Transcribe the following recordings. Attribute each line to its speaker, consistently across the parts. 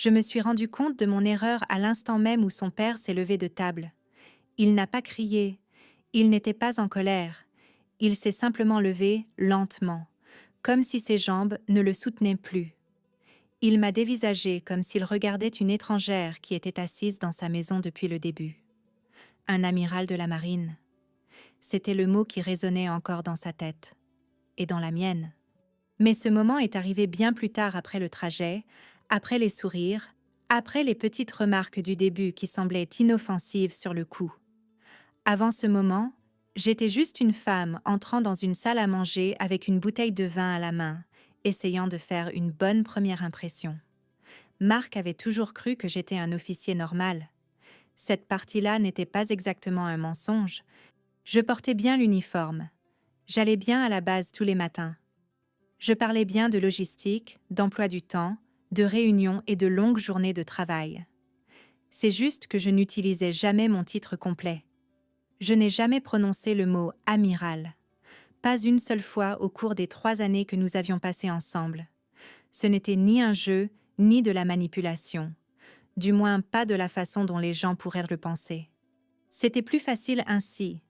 Speaker 1: Je me suis rendu compte de mon erreur à l'instant même où son père s'est levé de table. Il n'a pas crié, il n'était pas en colère, il s'est simplement levé lentement, comme si ses jambes ne le soutenaient plus. Il m'a dévisagé comme s'il regardait une étrangère qui était assise dans sa maison depuis le début. Un amiral de la marine. C'était le mot qui résonnait encore dans sa tête. Et dans la mienne. Mais ce moment est arrivé bien plus tard après le trajet, après les sourires, après les petites remarques du début qui semblaient inoffensives sur le coup. Avant ce moment, j'étais juste une femme entrant dans une salle à manger avec une bouteille de vin à la main, essayant de faire une bonne première impression. Marc avait toujours cru que j'étais un officier normal. Cette partie-là n'était pas exactement un mensonge. Je portais bien l'uniforme. J'allais bien à la base tous les matins. Je parlais bien de logistique, d'emploi du temps, de réunions et de longues journées de travail. C'est juste que je n'utilisais jamais mon titre complet. Je n'ai jamais prononcé le mot « amiral ». Pas une seule fois au cours des 3 années que nous avions passées ensemble. Ce n'était ni un jeu, ni de la manipulation. Du moins pas de la façon dont les gens pourraient le penser. C'était plus facile ainsi.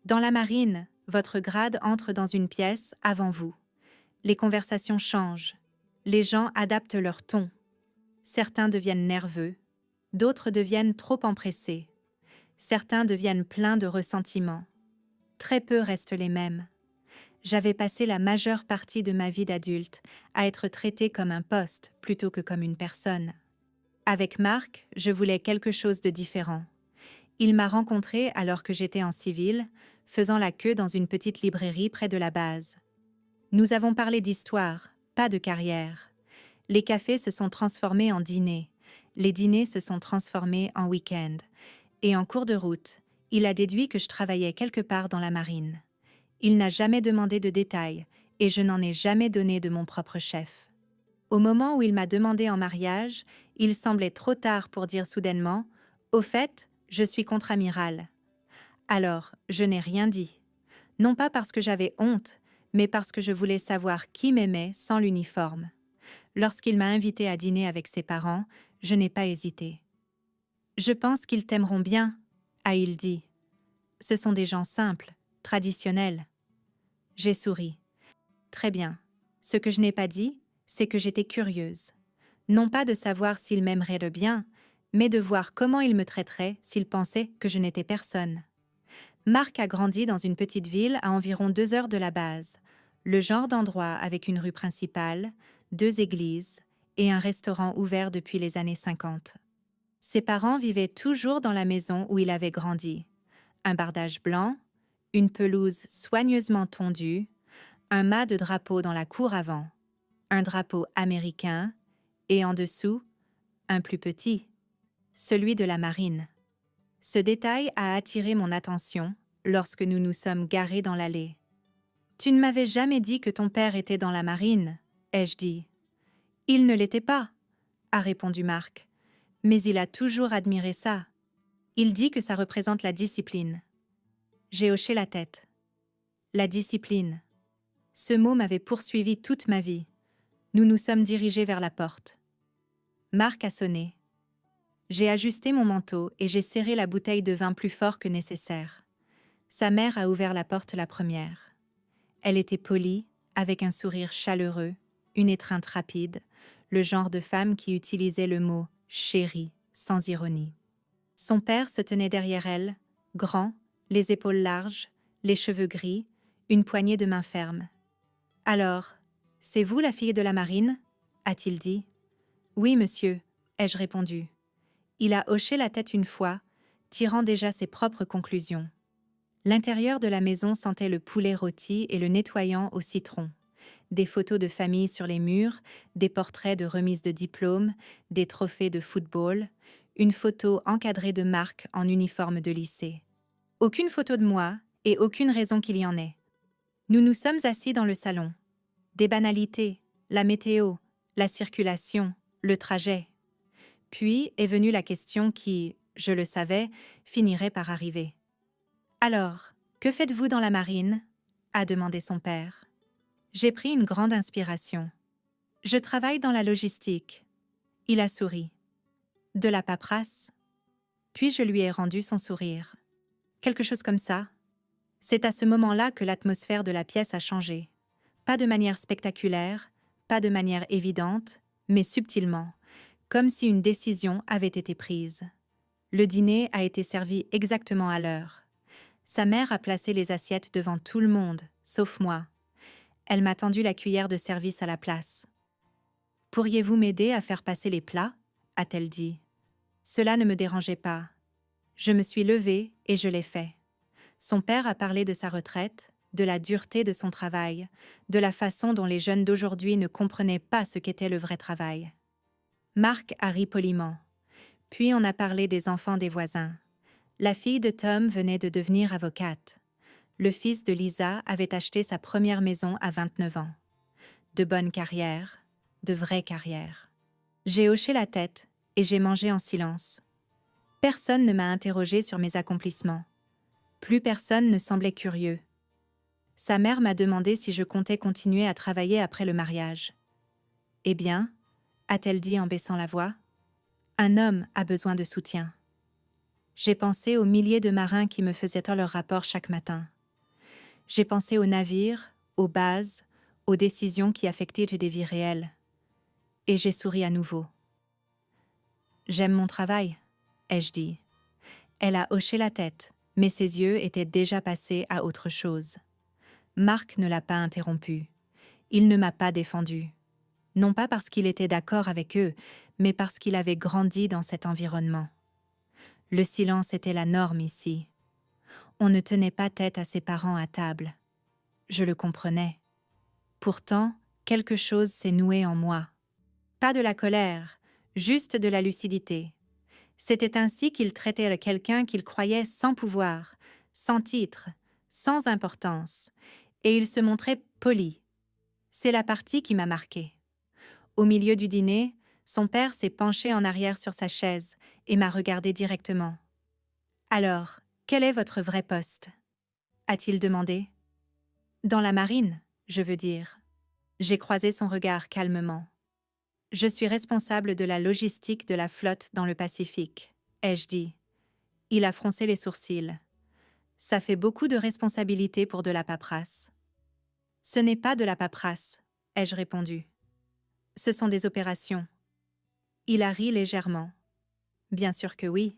Speaker 1: Dans la marine, votre grade entre dans une pièce avant vous. Les conversations changent. Les gens adaptent leur ton. Certains deviennent nerveux, d'autres deviennent trop empressés. Certains deviennent pleins de ressentiment. Très peu restent les mêmes. J'avais passé la majeure partie de ma vie d'adulte à être traitée comme un poste plutôt que comme une personne. Avec Marc, je voulais quelque chose de différent. Il m'a rencontrée alors que j'étais en civil, faisant la queue dans une petite librairie près de la base. Nous avons parlé d'histoire, pas de carrière. Les cafés se sont transformés en dîners, les dîners se sont transformés en week-end. Et en cours de route, il a déduit que je travaillais quelque part dans la marine. Il n'a jamais demandé de détails, et je n'en ai jamais donné de mon propre chef. Au moment où il m'a demandé en mariage, il semblait trop tard pour dire soudainement « Au fait, je suis contre-amiral ». Alors, je n'ai rien dit. Non pas parce que j'avais honte, mais parce que je voulais savoir qui m'aimait sans l'uniforme. Lorsqu'il m'a invité à dîner avec ses parents, je n'ai pas hésité. « Je pense qu'ils t'aimeront bien », a-t-il dit. « Ce sont des gens simples, traditionnels. » J'ai souri. Très bien. Ce que je n'ai pas dit, c'est que j'étais curieuse. Non pas de savoir s'il m'aimerait le bien, mais de voir comment il me traiterait s'il pensait que je n'étais personne. Marc a grandi dans une petite ville à environ 2 heures de la base, le genre d'endroit avec une rue principale, 2 églises et un restaurant ouvert depuis les années 50. Ses parents vivaient toujours dans la maison où il avait grandi. Un bardage blanc, une pelouse soigneusement tondue, un mât de drapeau dans la cour avant, un drapeau américain et en dessous, un plus petit, celui de la marine. Ce détail a attiré mon attention lorsque nous nous sommes garés dans l'allée. « Tu ne m'avais jamais dit que ton père était dans la marine », ai-je dit. « Il ne l'était pas », a répondu Marc, « mais il a toujours admiré ça. Il dit que ça représente la discipline. » J'ai hoché la tête. La discipline. Ce mot m'avait poursuivi toute ma vie. Nous nous sommes dirigés vers la porte. Marc a sonné. J'ai ajusté mon manteau et j'ai serré la bouteille de vin plus fort que nécessaire. Sa mère a ouvert la porte la première. Elle était polie, avec un sourire chaleureux, une étreinte rapide, le genre de femme qui utilisait le mot « chérie » sans ironie. Son père se tenait derrière elle, grand, les épaules larges, les cheveux gris, une poignée de main ferme. « Alors, c'est vous la fille de la marine ?» a-t-il dit. « Oui, monsieur », ai-je répondu. Il a hoché la tête une fois, tirant déjà ses propres conclusions. L'intérieur de la maison sentait le poulet rôti et le nettoyant au citron. Des photos de famille sur les murs, des portraits de remise de diplômes, des trophées de football, une photo encadrée de Marc en uniforme de lycée. Aucune photo de moi et aucune raison qu'il y en ait. Nous nous sommes assis dans le salon. Des banalités, la météo, la circulation, le trajet. Puis est venue la question qui, je le savais, finirait par arriver. « Alors, que faites-vous dans la marine ?» a demandé son père. J'ai pris une grande inspiration. « Je travaille dans la logistique. » Il a souri. De la paperasse? Puis je lui ai rendu son sourire. Quelque chose comme ça. C'est à ce moment-là que l'atmosphère de la pièce a changé. Pas de manière spectaculaire, pas de manière évidente, mais subtilement, comme si une décision avait été prise. Le dîner a été servi exactement à l'heure. Sa mère a placé les assiettes devant tout le monde, sauf moi. Elle m'a tendu la cuillère de service à la place. « Pourriez-vous m'aider à faire passer les plats ?» a-t-elle dit. Cela ne me dérangeait pas. Je me suis levée et je l'ai fait. Son père a parlé de sa retraite, de la dureté de son travail, de la façon dont les jeunes d'aujourd'hui ne comprenaient pas ce qu'était le vrai travail. Marc a ri poliment. Puis on a parlé des enfants des voisins. La fille de Tom venait de devenir avocate. Le fils de Lisa avait acheté sa première maison à 29 ans. De bonnes carrières, de vraies carrières. J'ai hoché la tête et j'ai mangé en silence. Personne ne m'a interrogé sur mes accomplissements. Plus personne ne semblait curieux. Sa mère m'a demandé si je comptais continuer à travailler après le mariage. « Eh bien, » a-t-elle dit en baissant la voix, « un homme a besoin de soutien. » J'ai pensé aux milliers de marins qui me faisaient leur rapport chaque matin. J'ai pensé aux navires, aux bases, aux décisions qui affectaient des vies réelles. Et j'ai souri à nouveau. « J'aime mon travail, » ai-je dit. Elle a hoché la tête, mais ses yeux étaient déjà passés à autre chose. Marc ne l'a pas interrompu. Il ne m'a pas défendu. Non pas parce qu'il était d'accord avec eux, mais parce qu'il avait grandi dans cet environnement. Le silence était la norme ici. On ne tenait pas tête à ses parents à table. Je le comprenais. Pourtant, quelque chose s'est noué en moi. Pas de la colère, juste de la lucidité. C'était ainsi qu'il traitait quelqu'un qu'il croyait sans pouvoir, sans titre, sans importance, et il se montrait poli. C'est la partie qui m'a marquée. Au milieu du dîner, son père s'est penché en arrière sur sa chaise et m'a regardé directement. « Alors, quel est votre vrai poste ?» a-t-il demandé. « Dans la marine, je veux dire. » J'ai croisé son regard calmement. « Je suis responsable de la logistique de la flotte dans le Pacifique, » ai-je dit. Il a froncé les sourcils. « Ça fait beaucoup de responsabilités pour de la paperasse. »« Ce n'est pas de la paperasse, » ai-je répondu. « Ce sont des opérations. » Il a ri légèrement. « Bien sûr que oui. »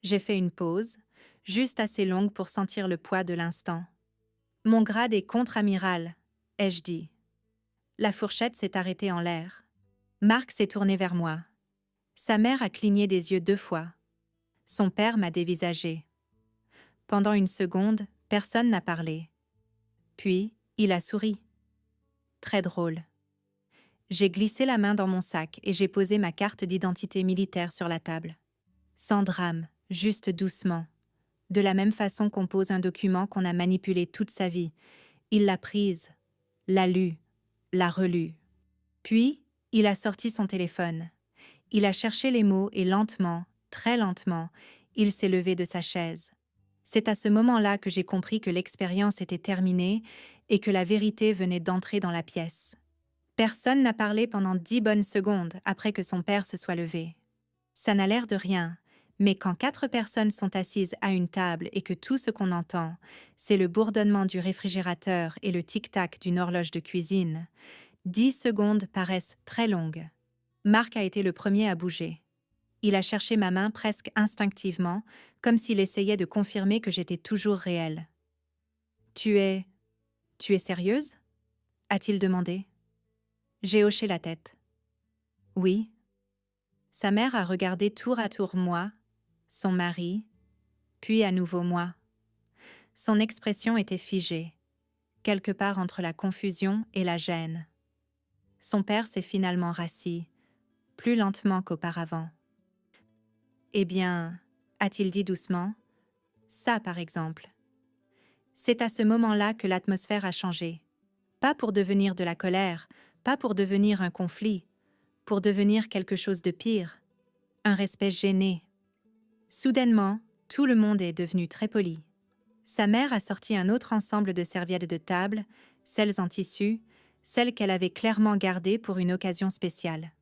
Speaker 1: J'ai fait une pause, juste assez longue pour sentir le poids de l'instant. « Mon grade est contre-amiral, » ai-je dit. La fourchette s'est arrêtée en l'air. Marc s'est tourné vers moi. Sa mère a cligné des yeux 2 fois. Son père m'a dévisagé. Pendant une seconde, personne n'a parlé. Puis, il a souri. Très drôle. J'ai glissé la main dans mon sac et j'ai posé ma carte d'identité militaire sur la table. Sans drame, juste doucement. De la même façon qu'on pose un document qu'on a manipulé toute sa vie. Il l'a prise, l'a lue, l'a relue. Puis, il a sorti son téléphone. Il a cherché les mots et lentement, très lentement, il s'est levé de sa chaise. C'est à ce moment-là que j'ai compris que l'expérience était terminée et que la vérité venait d'entrer dans la pièce. Personne n'a parlé pendant 10 bonnes secondes après que son père se soit levé. Ça n'a l'air de rien, mais quand 4 personnes sont assises à une table et que tout ce qu'on entend, c'est le bourdonnement du réfrigérateur et le tic-tac d'une horloge de cuisine, 10 secondes paraissent très longues. Marc a été le premier à bouger. Il a cherché ma main presque instinctivement, comme s'il essayait de confirmer que j'étais toujours réelle. « Tu es sérieuse ?» a-t-il demandé. J'ai hoché la tête. « Oui. » Sa mère a regardé tour à tour moi, son mari, puis à nouveau moi. Son expression était figée, quelque part entre la confusion et la gêne. Son père s'est finalement rassis, plus lentement qu'auparavant. « Eh bien, » a-t-il dit doucement, « ça par exemple. » C'est à ce moment-là que l'atmosphère a changé. Pas pour devenir de la colère, pas pour devenir un conflit, pour devenir quelque chose de pire, un respect gêné. Soudainement, tout le monde est devenu très poli. Sa mère a sorti un autre ensemble de serviettes de table, celles en tissu, celles qu'elle avait clairement gardées pour une occasion spéciale.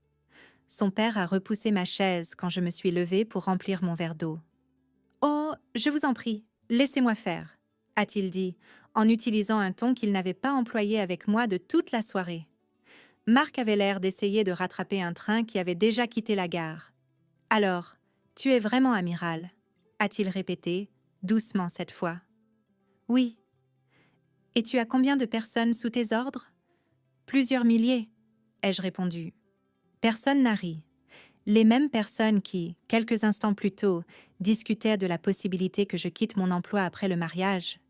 Speaker 1: Son père a repoussé ma chaise quand je me suis levée pour remplir mon verre d'eau. « Oh, je vous en prie, laissez-moi faire », a-t-il dit, en utilisant un ton qu'il n'avait pas employé avec moi de toute la soirée. Marc avait l'air d'essayer de rattraper un train qui avait déjà quitté la gare. « Alors, tu es vraiment amiral ?» a-t-il répété, doucement cette fois. « Oui. »« Et tu as combien de personnes sous tes ordres ?»« Plusieurs milliers, » ai-je répondu. Personne n'a ri. Les mêmes personnes qui, quelques instants plus tôt, discutaient de la possibilité que je quitte mon emploi après le mariage,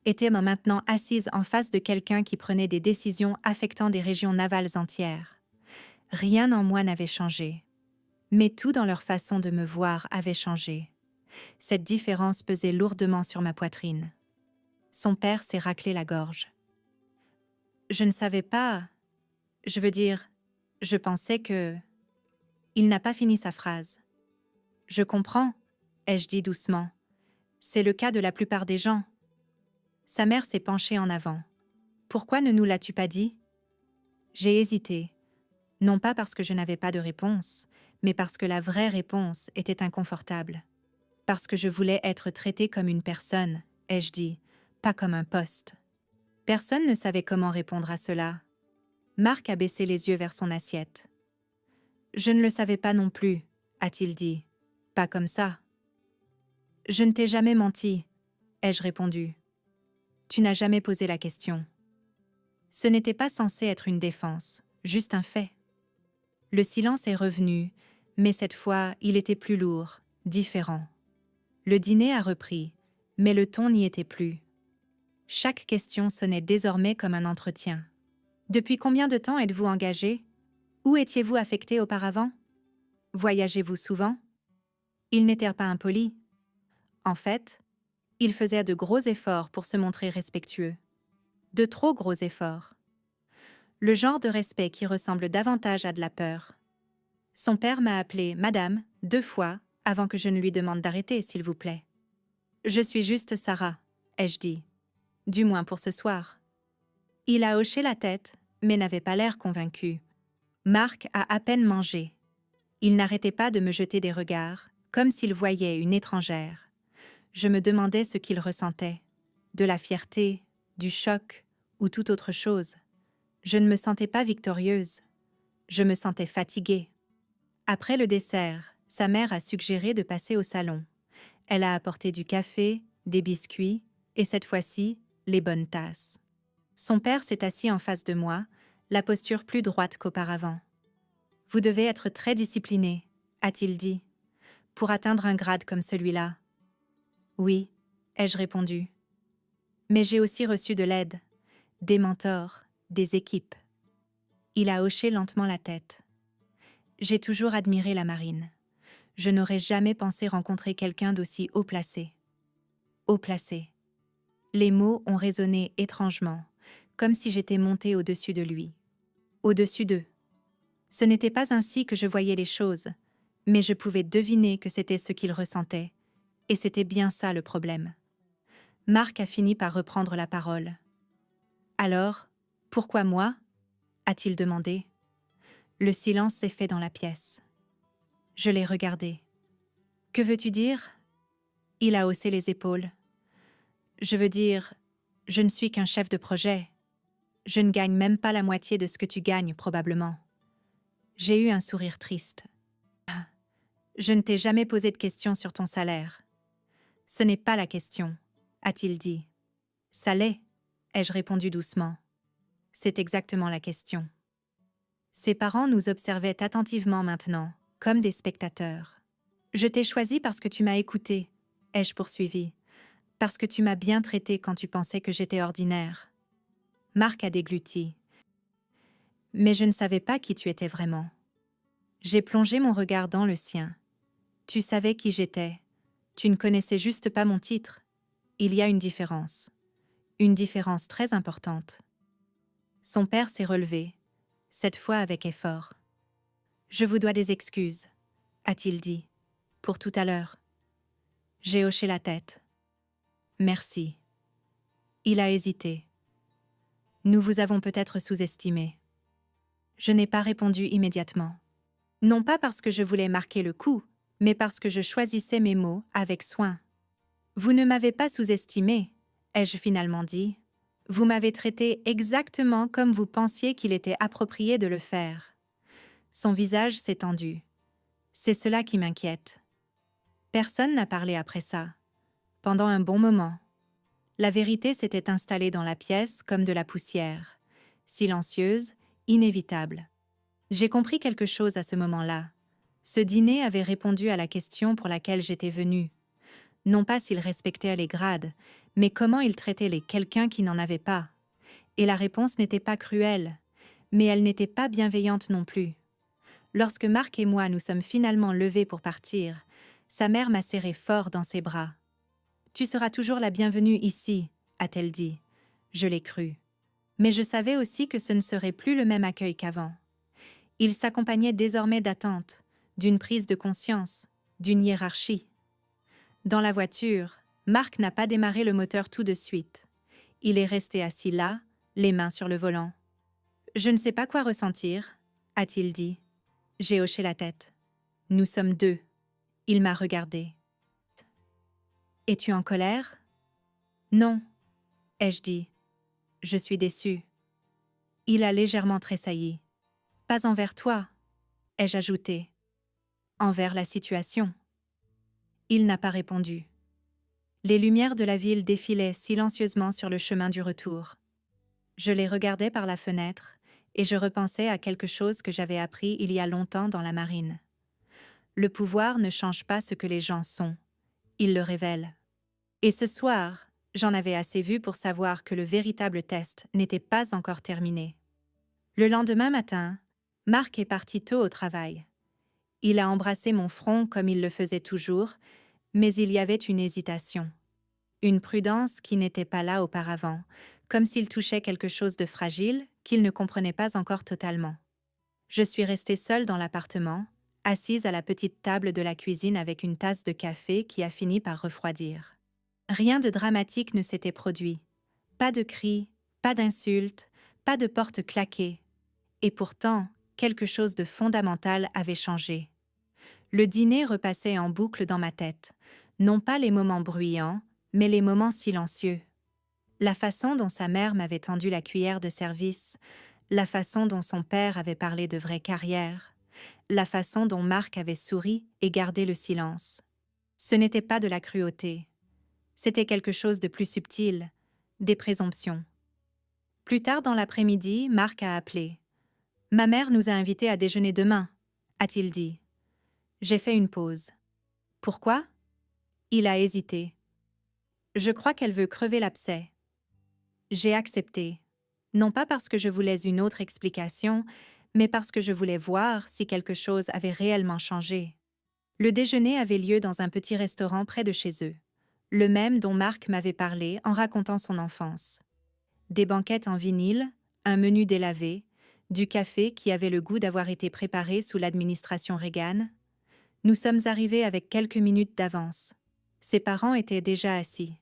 Speaker 1: étaient maintenant assises en face de quelqu'un qui prenait des décisions affectant des régions navales entières. Rien en moi n'avait changé, mais tout dans leur façon de me voir avait changé. Cette différence pesait lourdement sur ma poitrine. Son père s'est raclé la gorge. Je ne savais pas... Je veux dire, je pensais que... Il n'a pas fini sa phrase. « Je comprends », ai-je dit doucement. « C'est le cas de la plupart des gens. » Sa mère s'est penchée en avant. « Pourquoi ne nous l'as-tu pas dit ?» J'ai hésité, non pas parce que je n'avais pas de réponse, mais parce que la vraie réponse était inconfortable. Parce que je voulais être traitée comme une personne, ai-je dit, pas comme un poste. Personne ne savait comment répondre à cela. Marc a baissé les yeux vers son assiette. « Je ne le savais pas non plus, » a-t-il dit. « Pas comme ça. »« Je ne t'ai jamais menti, » ai-je répondu. « Tu n'as jamais posé la question. » Ce n'était pas censé être une défense, juste un fait. Le silence est revenu, mais cette fois, il était plus lourd, différent. Le dîner a repris, mais le ton n'y était plus. Chaque question sonnait désormais comme un entretien. « Depuis combien de temps êtes-vous engagé ? Où étiez-vous affecté auparavant ? Voyagez-vous souvent ?» Ils n'étaient pas impolis. En fait, ils faisaient de gros efforts pour se montrer respectueux. De trop gros efforts. Le genre de respect qui ressemble davantage à de la peur. Son père m'a appelée « Madame » 2 fois avant que je ne lui demande d'arrêter, s'il vous plaît. « Je suis juste Sarah », ai-je dit. Du moins pour ce soir. Il a hoché la tête, mais n'avait pas l'air convaincu. Marc a à peine mangé. Il n'arrêtait pas de me jeter des regards, comme s'il voyait une étrangère. Je me demandais ce qu'il ressentait. De la fierté, du choc ou toute autre chose. Je ne me sentais pas victorieuse. Je me sentais fatiguée. Après le dessert, sa mère a suggéré de passer au salon. Elle a apporté du café, des biscuits, et cette fois-ci, les bonnes tasses. Son père s'est assis en face de moi, la posture plus droite qu'auparavant. « Vous devez être très discipliné, » a-t-il dit, « pour atteindre un grade comme celui-là. »« Oui, » ai-je répondu. « Mais j'ai aussi reçu de l'aide, des mentors, des équipes. » Il a hoché lentement la tête. « J'ai toujours admiré la marine. Je n'aurais jamais pensé rencontrer quelqu'un d'aussi haut placé. » Haut placé. Les mots ont résonné étrangement, comme si j'étais montée au-dessus de lui. Au-dessus d'eux. Ce n'était pas ainsi que je voyais les choses, mais je pouvais deviner que c'était ce qu'il ressentait, et c'était bien ça le problème. Marc a fini par reprendre la parole. « Alors, pourquoi moi ?» a-t-il demandé. Le silence s'est fait dans la pièce. Je l'ai regardé. « Que veux-tu dire ?» Il a haussé les épaules. « Je veux dire, je ne suis qu'un chef de projet. Je ne gagne même pas la moitié de ce que tu gagnes, probablement. » J'ai eu un sourire triste. « Je ne t'ai jamais posé de questions sur ton salaire. »« Ce n'est pas la question, » a-t-il dit. « Ça l'est, » ai-je répondu doucement. « C'est exactement la question. » Ses parents nous observaient attentivement maintenant, comme des spectateurs. « Je t'ai choisi parce que tu m'as écouté, » ai-je poursuivi. « Parce que tu m'as bien traité quand tu pensais que j'étais ordinaire. » Marc a dégluti. « Mais je ne savais pas qui tu étais vraiment. » J'ai plongé mon regard dans le sien. « Tu savais qui j'étais. Tu ne connaissais juste pas mon titre. Il y a une différence. Une différence très importante. » Son père s'est relevé, cette fois avec effort. « Je vous dois des excuses, » a-t-il dit, « pour tout à l'heure. » J'ai hoché la tête. « Merci. » Il a hésité. « Nous vous avons peut-être sous-estimé. » Je n'ai pas répondu immédiatement. Non pas parce que je voulais marquer le coup, mais parce que je choisissais mes mots avec soin. Vous ne m'avez pas sous-estimé, ai-je finalement dit. Vous m'avez traité exactement comme vous pensiez qu'il était approprié de le faire. Son visage s'est tendu. C'est cela qui m'inquiète. Personne n'a parlé après ça. Pendant un bon moment. La vérité s'était installée dans la pièce comme de la poussière. Silencieuse, inévitable. J'ai compris quelque chose à ce moment-là. Ce dîner avait répondu à la question pour laquelle j'étais venue. Non pas s'il respectait les grades, mais comment il traitait les quelqu'un qui n'en avait pas. Et la réponse n'était pas cruelle, mais elle n'était pas bienveillante non plus. Lorsque Marc et moi nous sommes finalement levés pour partir, sa mère m'a serré fort dans ses bras. « Tu seras toujours la bienvenue ici », a-t-elle dit. Je l'ai cru. Mais je savais aussi que ce ne serait plus le même accueil qu'avant. Il s'accompagnait désormais d'attentes, d'une prise de conscience, d'une hiérarchie. Dans la voiture, Marc n'a pas démarré le moteur tout de suite. Il est resté assis là, les mains sur le volant. « Je ne sais pas quoi ressentir », a-t-il dit. J'ai hoché la tête. « Nous sommes deux. » Il m'a regardé. « Es-tu en colère ?»« Non, » ai-je dit. « Je suis déçue. » Il a légèrement tressailli. « Pas envers toi, » ai-je ajouté. « Envers la situation. » Il n'a pas répondu. Les lumières de la ville défilaient silencieusement sur le chemin du retour. Je les regardais par la fenêtre et je repensais à quelque chose que j'avais appris il y a longtemps dans la marine. Le pouvoir ne change pas ce que les gens sont, il le révèle. Et ce soir, j'en avais assez vu pour savoir que le véritable test n'était pas encore terminé. Le lendemain matin, Marc est parti tôt au travail. Il a embrassé mon front comme il le faisait toujours, mais il y avait une hésitation. Une prudence qui n'était pas là auparavant, comme s'il touchait quelque chose de fragile qu'il ne comprenait pas encore totalement. Je suis restée seule dans l'appartement, assise à la petite table de la cuisine avec une tasse de café qui a fini par refroidir. Rien de dramatique ne s'était produit. Pas de cris, pas d'insultes, pas de porte claquée. Et pourtant, quelque chose de fondamental avait changé. Le dîner repassait en boucle dans ma tête, non pas les moments bruyants, mais les moments silencieux. La façon dont sa mère m'avait tendu la cuillère de service, la façon dont son père avait parlé de vraie carrière, la façon dont Marc avait souri et gardé le silence. Ce n'était pas de la cruauté. C'était quelque chose de plus subtil, des présomptions. Plus tard dans l'après-midi, Marc a appelé. « Ma mère nous a invités à déjeuner demain », a-t-il dit. J'ai fait une pause. « Pourquoi ?» Il a hésité. « Je crois qu'elle veut crever l'abcès. » J'ai accepté. Non pas parce que je voulais une autre explication, mais parce que je voulais voir si quelque chose avait réellement changé. Le déjeuner avait lieu dans un petit restaurant près de chez eux, le même dont Marc m'avait parlé en racontant son enfance. Des banquettes en vinyle, un menu délavé, du café qui avait le goût d'avoir été préparé sous l'administration Reagan. Nous sommes arrivés avec quelques minutes d'avance. Ses parents étaient déjà assis.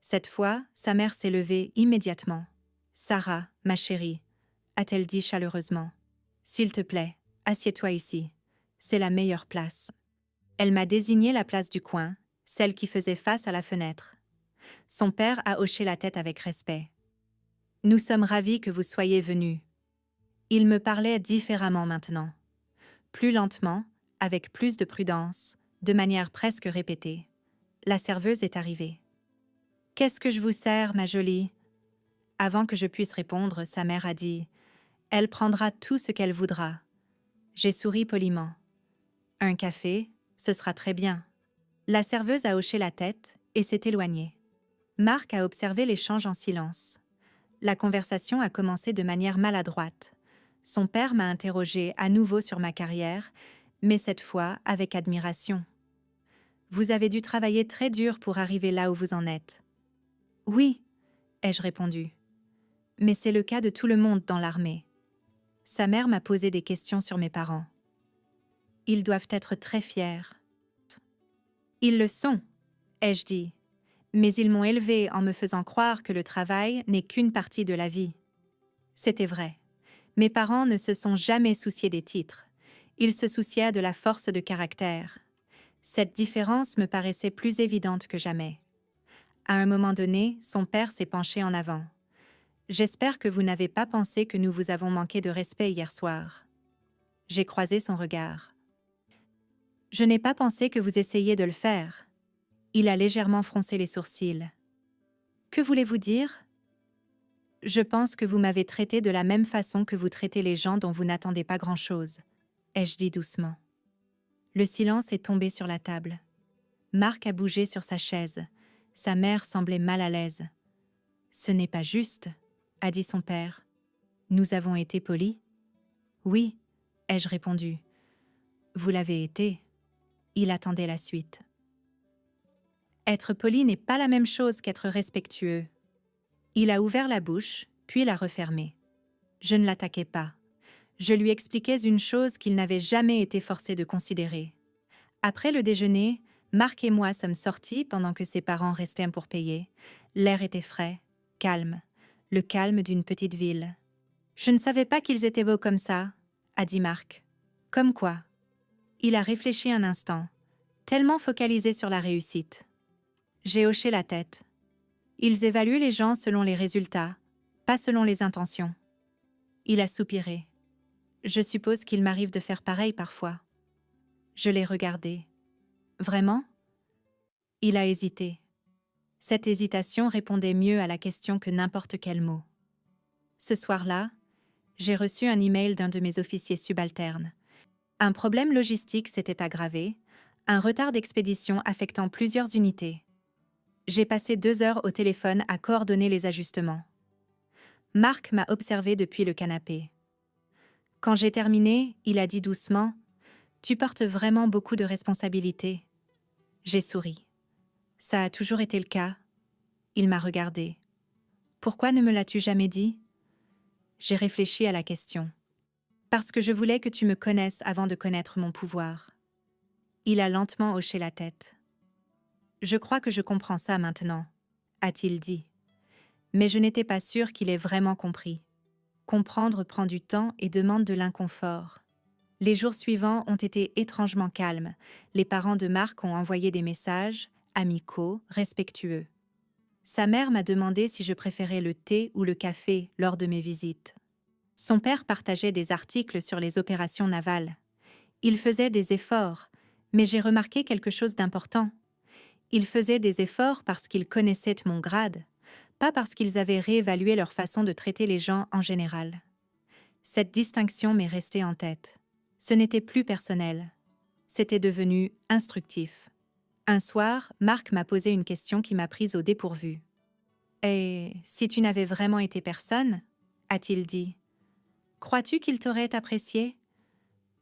Speaker 1: Cette fois, sa mère s'est levée immédiatement. « Sarah, ma chérie », a-t-elle dit chaleureusement. « S'il te plaît, assieds-toi ici. C'est la meilleure place. » Elle m'a désigné la place du coin, celle qui faisait face à la fenêtre. Son père a hoché la tête avec respect. « Nous sommes ravis que vous soyez venus. » Il me parlait différemment maintenant. Plus lentement, avec plus de prudence, de manière presque répétée. La serveuse est arrivée. « Qu'est-ce que je vous sers, ma jolie ?» Avant que je puisse répondre, sa mère a dit « Elle prendra tout ce qu'elle voudra. » J'ai souri poliment. « Un café, ce sera très bien. » La serveuse a hoché la tête et s'est éloignée. Marc a observé l'échange en silence. La conversation a commencé de manière maladroite. Son père m'a interrogée à nouveau sur ma carrière, mais cette fois avec admiration. « Vous avez dû travailler très dur pour arriver là où vous en êtes. »« Oui, » ai-je répondu. « Mais c'est le cas de tout le monde dans l'armée. » Sa mère m'a posé des questions sur mes parents. « Ils doivent être très fiers. »« Ils le sont, » ai-je dit. Mais ils m'ont élevée en me faisant croire que le travail n'est qu'une partie de la vie. C'était vrai. Mes parents ne se sont jamais souciés des titres. Il se soucia de la force de caractère. Cette différence me paraissait plus évidente que jamais. À un moment donné, son père s'est penché en avant. « J'espère que vous n'avez pas pensé que nous vous avons manqué de respect hier soir. » J'ai croisé son regard. « Je n'ai pas pensé que vous essayiez de le faire. » Il a légèrement froncé les sourcils. « Que voulez-vous dire ? » « Je pense que vous m'avez traité de la même façon que vous traitez les gens dont vous n'attendez pas grand-chose, » ai-je dit doucement. Le silence est tombé sur la table. Marc a bougé sur sa chaise. Sa mère semblait mal à l'aise. « Ce n'est pas juste, » a dit son père. « Nous avons été polis. »« Oui, » ai-je répondu. « Vous l'avez été. » Il attendait la suite. Être poli n'est pas la même chose qu'être respectueux. Il a ouvert la bouche, puis l'a refermée. Je ne l'attaquais pas. Je lui expliquais une chose qu'il n'avait jamais été forcé de considérer. Après le déjeuner, Marc et moi sommes sortis pendant que ses parents restaient pour payer. L'air était frais, calme, le calme d'une petite ville. « Je ne savais pas qu'ils étaient beaux comme ça, » a dit Marc. « Comme quoi ?» Il a réfléchi un instant, tellement focalisé sur la réussite. J'ai hoché la tête. Ils évaluent les gens selon les résultats, pas selon les intentions. Il a soupiré. Je suppose qu'il m'arrive de faire pareil parfois. Je l'ai regardé. Vraiment ? Il a hésité. Cette hésitation répondait mieux à la question que n'importe quel mot. Ce soir-là, j'ai reçu un email d'un de mes officiers subalternes. Un problème logistique s'était aggravé, un retard d'expédition affectant plusieurs unités. J'ai passé 2 heures au téléphone à coordonner les ajustements. Marc m'a observé depuis le canapé. Quand j'ai terminé, il a dit doucement « Tu portes vraiment beaucoup de responsabilités. » J'ai souri. « Ça a toujours été le cas. » Il m'a regardé. « Pourquoi ne me l'as-tu jamais dit ?» J'ai réfléchi à la question. « Parce que je voulais que tu me connaisses avant de connaître mon pouvoir. » Il a lentement hoché la tête. « Je crois que je comprends ça maintenant, » a-t-il dit. Mais je n'étais pas sûre qu'il ait vraiment compris. Comprendre prend du temps et demande de l'inconfort. Les jours suivants ont été étrangement calmes. Les parents de Marc ont envoyé des messages, amicaux, respectueux. Sa mère m'a demandé si je préférais le thé ou le café lors de mes visites. Son père partageait des articles sur les opérations navales. Il faisait des efforts, mais j'ai remarqué quelque chose d'important. Il faisait des efforts parce qu'ils connaissaient mon grade, pas parce qu'ils avaient réévalué leur façon de traiter les gens en général. Cette distinction m'est restée en tête. Ce n'était plus personnel. C'était devenu instructif. Un soir, Marc m'a posé une question qui m'a prise au dépourvu. « Et si tu n'avais vraiment été personne ?» a-t-il dit. « Crois-tu qu'il t'aurait apprécié ?»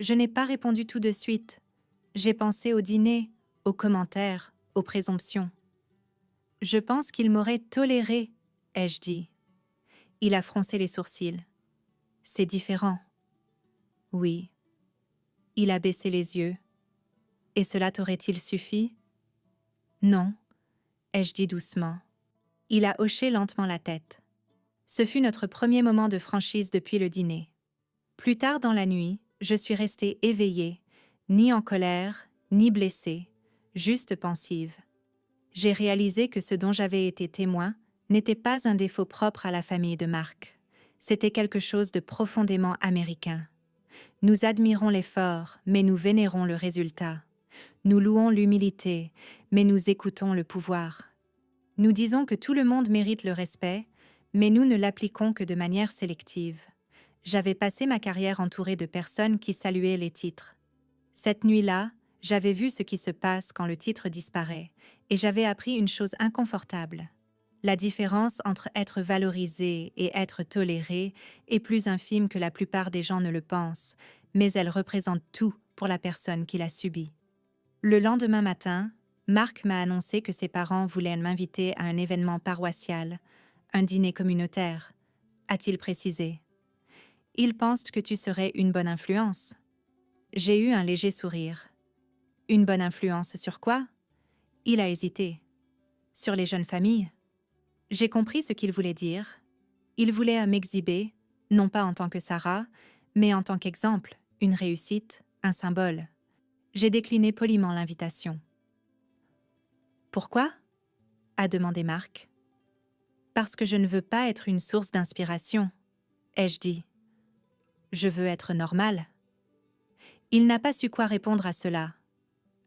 Speaker 1: Je n'ai pas répondu tout de suite. J'ai pensé au dîner, aux commentaires, aux présomptions. « Je pense qu'il m'aurait toléré, » ai-je dit. Il a froncé les sourcils. « C'est différent. » « Oui. » Il a baissé les yeux. « Et cela t'aurait-il suffi ?»« Non, » ai-je dit doucement. Il a hoché lentement la tête. Ce fut notre premier moment de franchise depuis le dîner. Plus tard dans la nuit, je suis restée éveillée, ni en colère, ni blessée, juste pensive. J'ai réalisé que ce dont j'avais été témoin n'était pas un défaut propre à la famille de Marc. C'était quelque chose de profondément américain. Nous admirons l'effort, mais nous vénérons le résultat. Nous louons l'humilité, mais nous écoutons le pouvoir. Nous disons que tout le monde mérite le respect, mais nous ne l'appliquons que de manière sélective. J'avais passé ma carrière entourée de personnes qui saluaient les titres. Cette nuit-là, j'avais vu ce qui se passe quand le titre disparaît, et j'avais appris une chose inconfortable. La différence entre être valorisé et être toléré est plus infime que la plupart des gens ne le pensent, mais elle représente tout pour la personne qui l'a subie. Le lendemain matin, Marc m'a annoncé que ses parents voulaient m'inviter à un événement paroissial, un dîner communautaire, a-t-il précisé. « Ils pensent que tu serais une bonne influence. » J'ai eu un léger sourire. « Une bonne influence sur quoi ?» Il a hésité. « Sur les jeunes familles. » J'ai compris ce qu'il voulait dire. Il voulait m'exhiber, non pas en tant que Sarah, mais en tant qu'exemple, une réussite, un symbole. J'ai décliné poliment l'invitation. Pourquoi? A demandé Marc. Parce que je ne veux pas être une source d'inspiration, ai-je dit. Je veux être normal. Il n'a pas su quoi répondre à cela.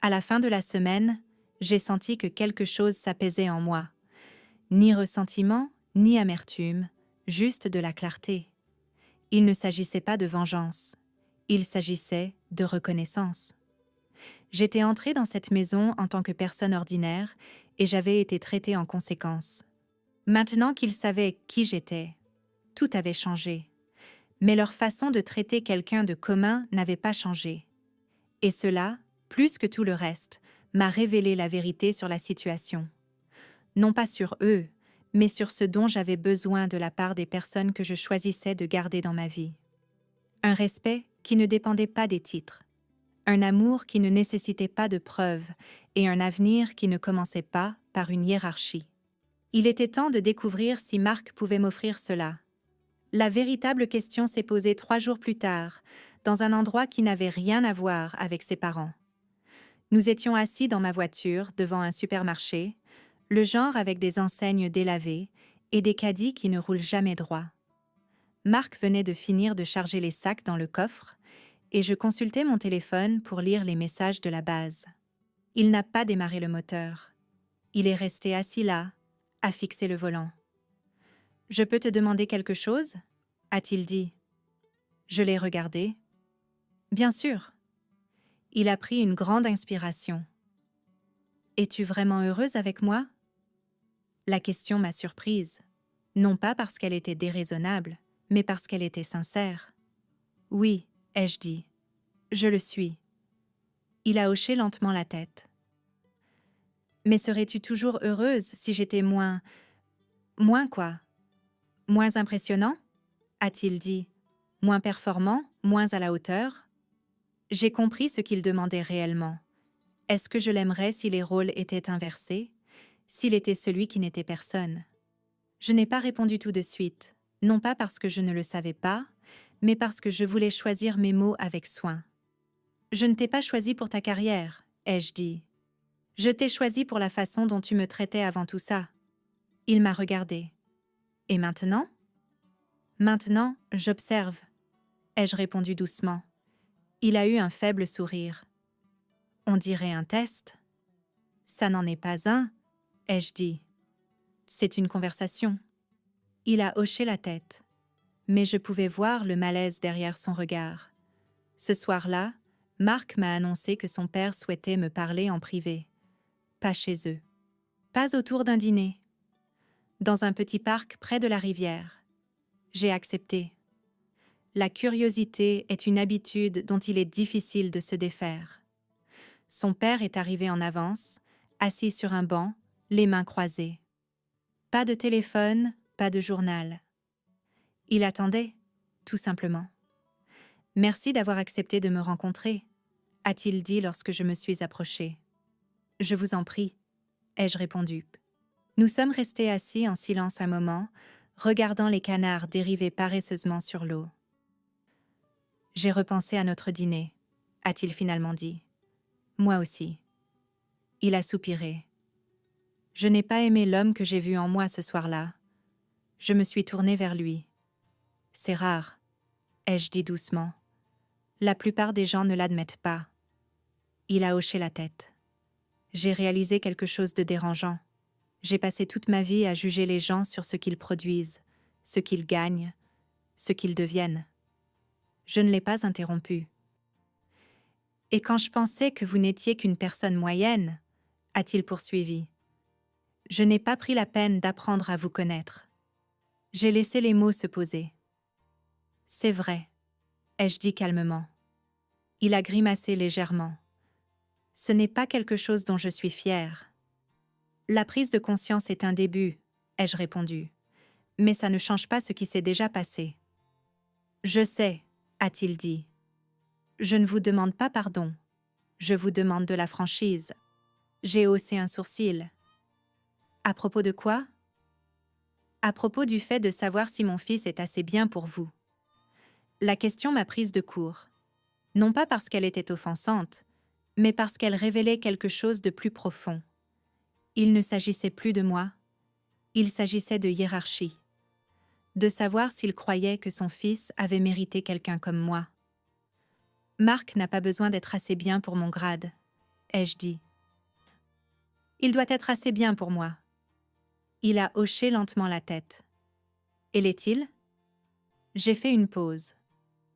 Speaker 1: À la fin de la semaine, j'ai senti que quelque chose s'apaisait en moi. Ni ressentiment, ni amertume, juste de la clarté. Il ne s'agissait pas de vengeance. Il s'agissait de reconnaissance. J'étais entrée dans cette maison en tant que personne ordinaire et j'avais été traitée en conséquence. Maintenant qu'ils savaient qui j'étais, tout avait changé. Mais leur façon de traiter quelqu'un de commun n'avait pas changé. Et cela, plus que tout le reste, m'a révélé la vérité sur la situation. Non pas sur eux, mais sur ce dont j'avais besoin de la part des personnes que je choisissais de garder dans ma vie. Un respect qui ne dépendait pas des titres. Un amour qui ne nécessitait pas de preuves et un avenir qui ne commençait pas par une hiérarchie. Il était temps de découvrir si Marc pouvait m'offrir cela. La véritable question s'est posée 3 jours plus tard, dans un endroit qui n'avait rien à voir avec ses parents. Nous étions assis dans ma voiture devant un supermarché, le genre avec des enseignes délavées et des caddies qui ne roulent jamais droit. Marc venait de finir de charger les sacs dans le coffre et je consultais mon téléphone pour lire les messages de la base. Il n'a pas démarré le moteur. Il est resté assis là, à fixer le volant. « Je peux te demander quelque chose ?» a-t-il dit. Je l'ai regardé. « Bien sûr. » Il a pris une grande inspiration. « Es-tu vraiment heureuse avec moi ?» La question m'a surprise, non pas parce qu'elle était déraisonnable, mais parce qu'elle était sincère. « Oui, » ai-je dit. « Je le suis. » Il a hoché lentement la tête. « Mais serais-tu toujours heureuse si j'étais moins... Moins quoi? Moins impressionnant ?» a-t-il dit. « Moins performant, moins à la hauteur ?» J'ai compris ce qu'il demandait réellement. Est-ce que je l'aimerais si les rôles étaient inversés, s'il était celui qui n'était personne? Je n'ai pas répondu tout de suite, non pas parce que je ne le savais pas, mais parce que je voulais choisir mes mots avec soin. « Je ne t'ai pas choisi pour ta carrière, » ai-je dit. « Je t'ai choisi pour la façon dont tu me traitais avant tout ça. » Il m'a regardé. « Et maintenant ?»« Maintenant, j'observe, » ai-je répondu doucement. Il a eu un faible sourire. « On dirait un test. »« Ça n'en est pas un, » ai-je dit. « C'est une conversation. » Il a hoché la tête, mais je pouvais voir le malaise derrière son regard. Ce soir-là, Marc m'a annoncé que son père souhaitait me parler en privé. Pas chez eux. Pas autour d'un dîner. Dans un petit parc près de la rivière. J'ai accepté. La curiosité est une habitude dont il est difficile de se défaire. Son père est arrivé en avance, assis sur un banc, les mains croisées. Pas de téléphone, pas de journal. Il attendait, tout simplement. « Merci d'avoir accepté de me rencontrer », a-t-il dit lorsque je me suis approchée. « Je vous en prie », ai-je répondu. Nous sommes restés assis en silence un moment, regardant les canards dériver paresseusement sur l'eau. « J'ai repensé à notre dîner », a-t-il finalement dit. « Moi aussi. » Il a soupiré. « Je n'ai pas aimé l'homme que j'ai vu en moi ce soir-là. Je me suis tournée vers lui. C'est rare, ai-je dit doucement. La plupart des gens ne l'admettent pas. » Il a hoché la tête. J'ai réalisé quelque chose de dérangeant. J'ai passé toute ma vie à juger les gens sur ce qu'ils produisent, ce qu'ils gagnent, ce qu'ils deviennent. Je ne l'ai pas interrompu. « Et quand je pensais que vous n'étiez qu'une personne moyenne, » a-t-il poursuivi, « je n'ai pas pris la peine d'apprendre à vous connaître. » J'ai laissé les mots se poser. « C'est vrai, » ai-je dit calmement. Il a grimacé légèrement. « Ce n'est pas quelque chose dont je suis fière. » La prise de conscience est un début, ai-je répondu. Mais ça ne change pas ce qui s'est déjà passé. « Je sais, » a-t-il dit. « Je ne vous demande pas pardon. Je vous demande de la franchise. » J'ai haussé un sourcil. « À propos de quoi ?»« À propos du fait de savoir si mon fils est assez bien pour vous. » La question m'a prise de court. non pas parce qu'elle était offensante, mais parce qu'elle révélait quelque chose de plus profond. Il ne s'agissait plus de moi, il s'agissait de hiérarchie, de savoir s'il croyait que son fils avait mérité quelqu'un comme moi. Marc n'a pas besoin d'être assez bien pour mon grade, ai-je dit. Il doit être assez bien pour moi. Il a hoché lentement la tête. Et l'est-il? J'ai fait une pause.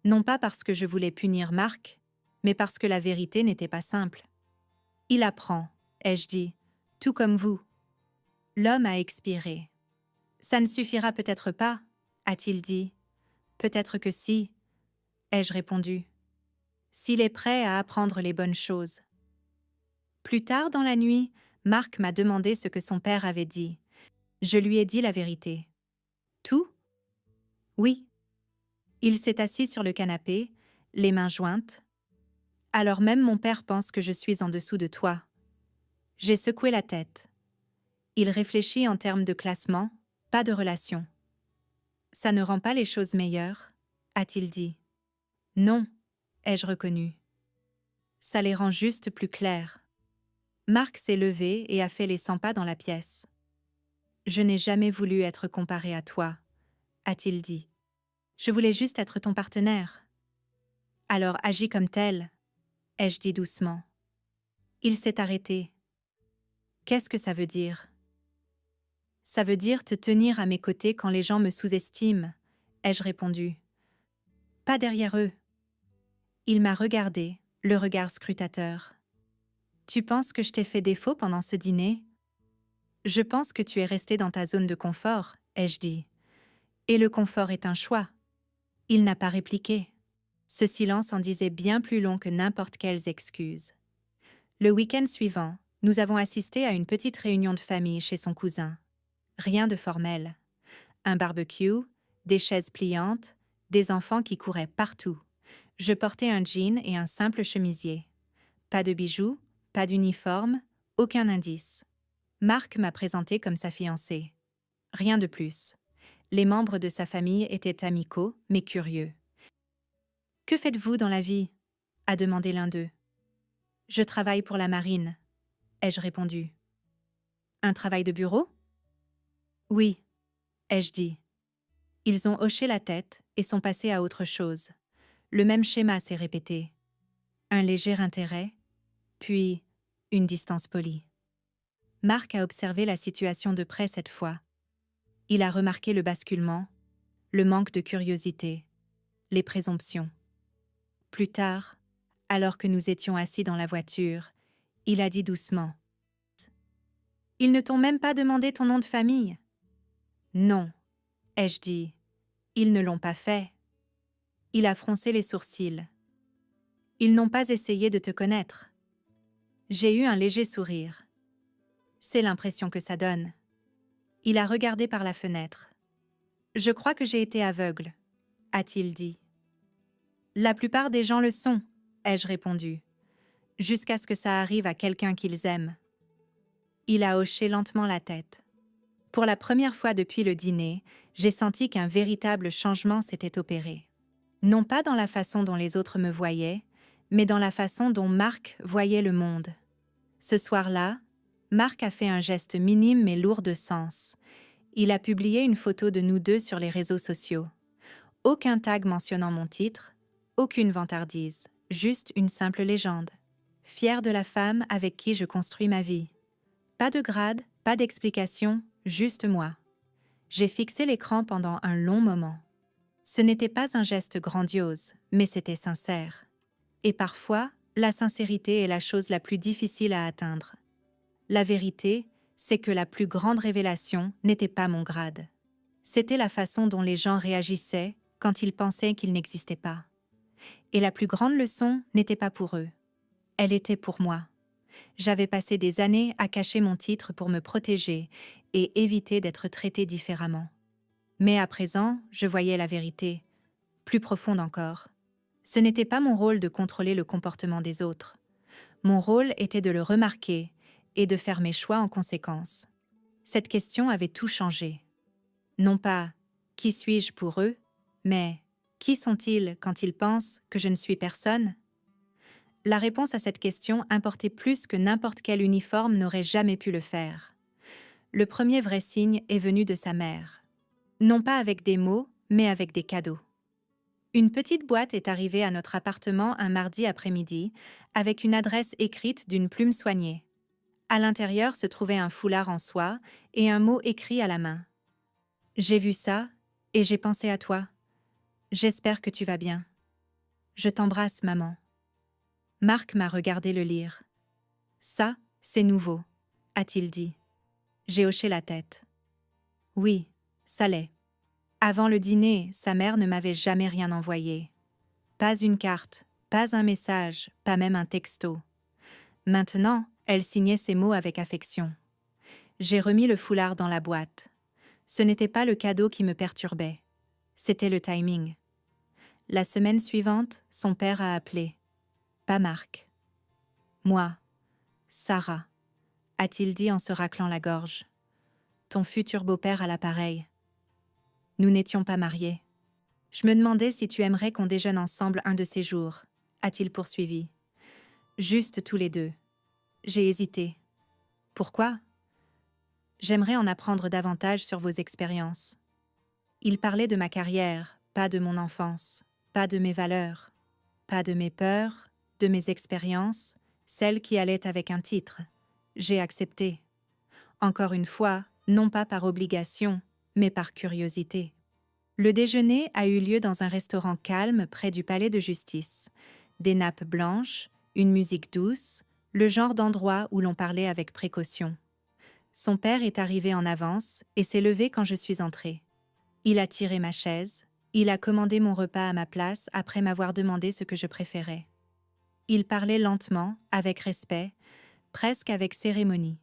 Speaker 1: Non pas parce que je voulais punir Marc, mais parce que la vérité n'était pas simple. Il apprend, ai-je dit, tout comme vous. L'homme a expiré. Ça ne suffira peut-être pas, a-t-il dit. Peut-être que si, ai-je répondu. S'il est prêt à apprendre les bonnes choses. Plus tard dans la nuit, Marc m'a demandé ce que son père avait dit. Je lui ai dit la vérité. Tout? Oui. Il s'est assis sur le canapé, les mains jointes. Alors même mon père pense que je suis en dessous de toi. J'ai secoué la tête. Il réfléchit en termes de classement, pas de relation. Ça ne rend pas les choses meilleures, a-t-il dit. Non, ai-je reconnu. Ça les rend juste plus claires. Marc s'est levé et a fait les 100 pas dans la pièce. Je n'ai jamais voulu être comparé à toi, a-t-il dit. Je voulais juste être ton partenaire. Alors agis comme tel, ai-je dit doucement. Il s'est arrêté. Qu'est-ce que ça veut dire? Ça veut dire te tenir à mes côtés quand les gens me sous-estiment, ai-je répondu. Pas derrière eux. Il m'a regardé, le regard scrutateur. Tu penses que je t'ai fait défaut pendant ce dîner? Je pense que tu es resté dans ta zone de confort, ai-je dit. Et le confort est un choix. Il n'a pas répliqué. Ce silence en disait bien plus long que n'importe quelles excuses. Le week-end suivant, nous avons assisté à une petite réunion de famille chez son cousin. Rien de formel. Un barbecue, des chaises pliantes, des enfants qui couraient partout. Je portais un jean et un simple chemisier. Pas de bijoux, pas d'uniforme, aucun indice. Marc m'a présenté comme sa fiancée. Rien de plus. Les membres de sa famille étaient amicaux, mais curieux. « Que faites-vous dans la vie ?» a demandé l'un d'eux. « Je travaille pour la marine », ai-je répondu. « Un travail de bureau ?» « Oui », ai-je dit. Ils ont hoché la tête et sont passés à autre chose. Le même schéma s'est répété. Un léger intérêt, puis une distance polie. Marc a observé la situation de près cette fois. Il a remarqué le basculement, le manque de curiosité, les présomptions. Plus tard, alors que nous étions assis dans la voiture, il a dit doucement. « Ils ne t'ont même pas demandé ton nom de famille ?» ?»« Non, » ai-je dit. « Ils ne l'ont pas fait. » Il a froncé les sourcils. « Ils n'ont pas essayé de te connaître. » J'ai eu un léger sourire. C'est l'impression que ça donne. Il a regardé par la fenêtre. « Je crois que j'ai été aveugle, » a-t-il dit. « La plupart des gens le sont, » ai-je répondu, jusqu'à ce que ça arrive à quelqu'un qu'ils aiment. Il a hoché lentement la tête. Pour la première fois depuis le dîner, j'ai senti qu'un véritable changement s'était opéré. Non pas dans la façon dont les autres me voyaient, mais dans la façon dont Marc voyait le monde. Ce soir-là, Marc a fait un geste minime mais lourd de sens. Il a publié une photo de nous deux sur les réseaux sociaux. Aucun tag mentionnant mon titre, aucune vantardise, juste une simple légende. Fière de la femme avec qui je construis ma vie. Pas de grade, pas d'explication, juste moi. J'ai fixé l'écran pendant un long moment. Ce n'était pas un geste grandiose, mais c'était sincère. Et parfois, la sincérité est la chose la plus difficile à atteindre. La vérité, c'est que la plus grande révélation n'était pas mon grade. C'était la façon dont les gens réagissaient quand ils pensaient qu'ils n'existaient pas. Et la plus grande leçon n'était pas pour eux. Elle était pour moi. J'avais passé des années à cacher mon titre pour me protéger et éviter d'être traitée différemment. Mais à présent, je voyais la vérité, plus profonde encore. Ce n'était pas mon rôle de contrôler le comportement des autres. Mon rôle était de le remarquer et de faire mes choix en conséquence. Cette question avait tout changé. Non pas « qui suis-je pour eux ?», mais « qui sont-ils quand ils pensent que je ne suis personne ?» La réponse à cette question importait plus que n'importe quel uniforme n'aurait jamais pu le faire. Le premier vrai signe est venu de sa mère. Non pas avec des mots, mais avec des cadeaux. Une petite boîte est arrivée à notre appartement un mardi après-midi, avec une adresse écrite d'une plume soignée. À l'intérieur se trouvait un foulard en soie et un mot écrit à la main. « J'ai vu ça, et j'ai pensé à toi. J'espère que tu vas bien. Je t'embrasse, maman. » Marc m'a regardé le lire. « Ça, c'est nouveau, » a-t-il dit. J'ai hoché la tête. Oui, ça l'est. Avant le dîner, sa mère ne m'avait jamais rien envoyé. Pas une carte, pas un message, pas même un texto. Maintenant, elle signait ses mots avec affection. J'ai remis le foulard dans la boîte. Ce n'était pas le cadeau qui me perturbait. C'était le timing. La semaine suivante, son père a appelé. Pas Marc. Moi, Sarah, a-t-il dit en se raclant la gorge. Ton futur beau-père à l'appareil. Nous n'étions pas mariés. Je me demandais si tu aimerais qu'on déjeune ensemble un de ces jours, a-t-il poursuivi. Juste tous les deux. J'ai hésité. Pourquoi? J'aimerais en apprendre davantage sur vos expériences. Il parlait de ma carrière, pas de mon enfance, pas de mes valeurs, pas de mes peurs, de mes expériences, celles qui allaient avec un titre. J'ai accepté. Encore une fois, non pas par obligation, mais par curiosité. Le déjeuner a eu lieu dans un restaurant calme près du palais de justice. Des nappes blanches, une musique douce, le genre d'endroit où l'on parlait avec précaution. Son père est arrivé en avance et s'est levé quand je suis entrée. Il a tiré ma chaise, il a commandé mon repas à ma place après m'avoir demandé ce que je préférais. Il parlait lentement, avec respect, presque avec cérémonie.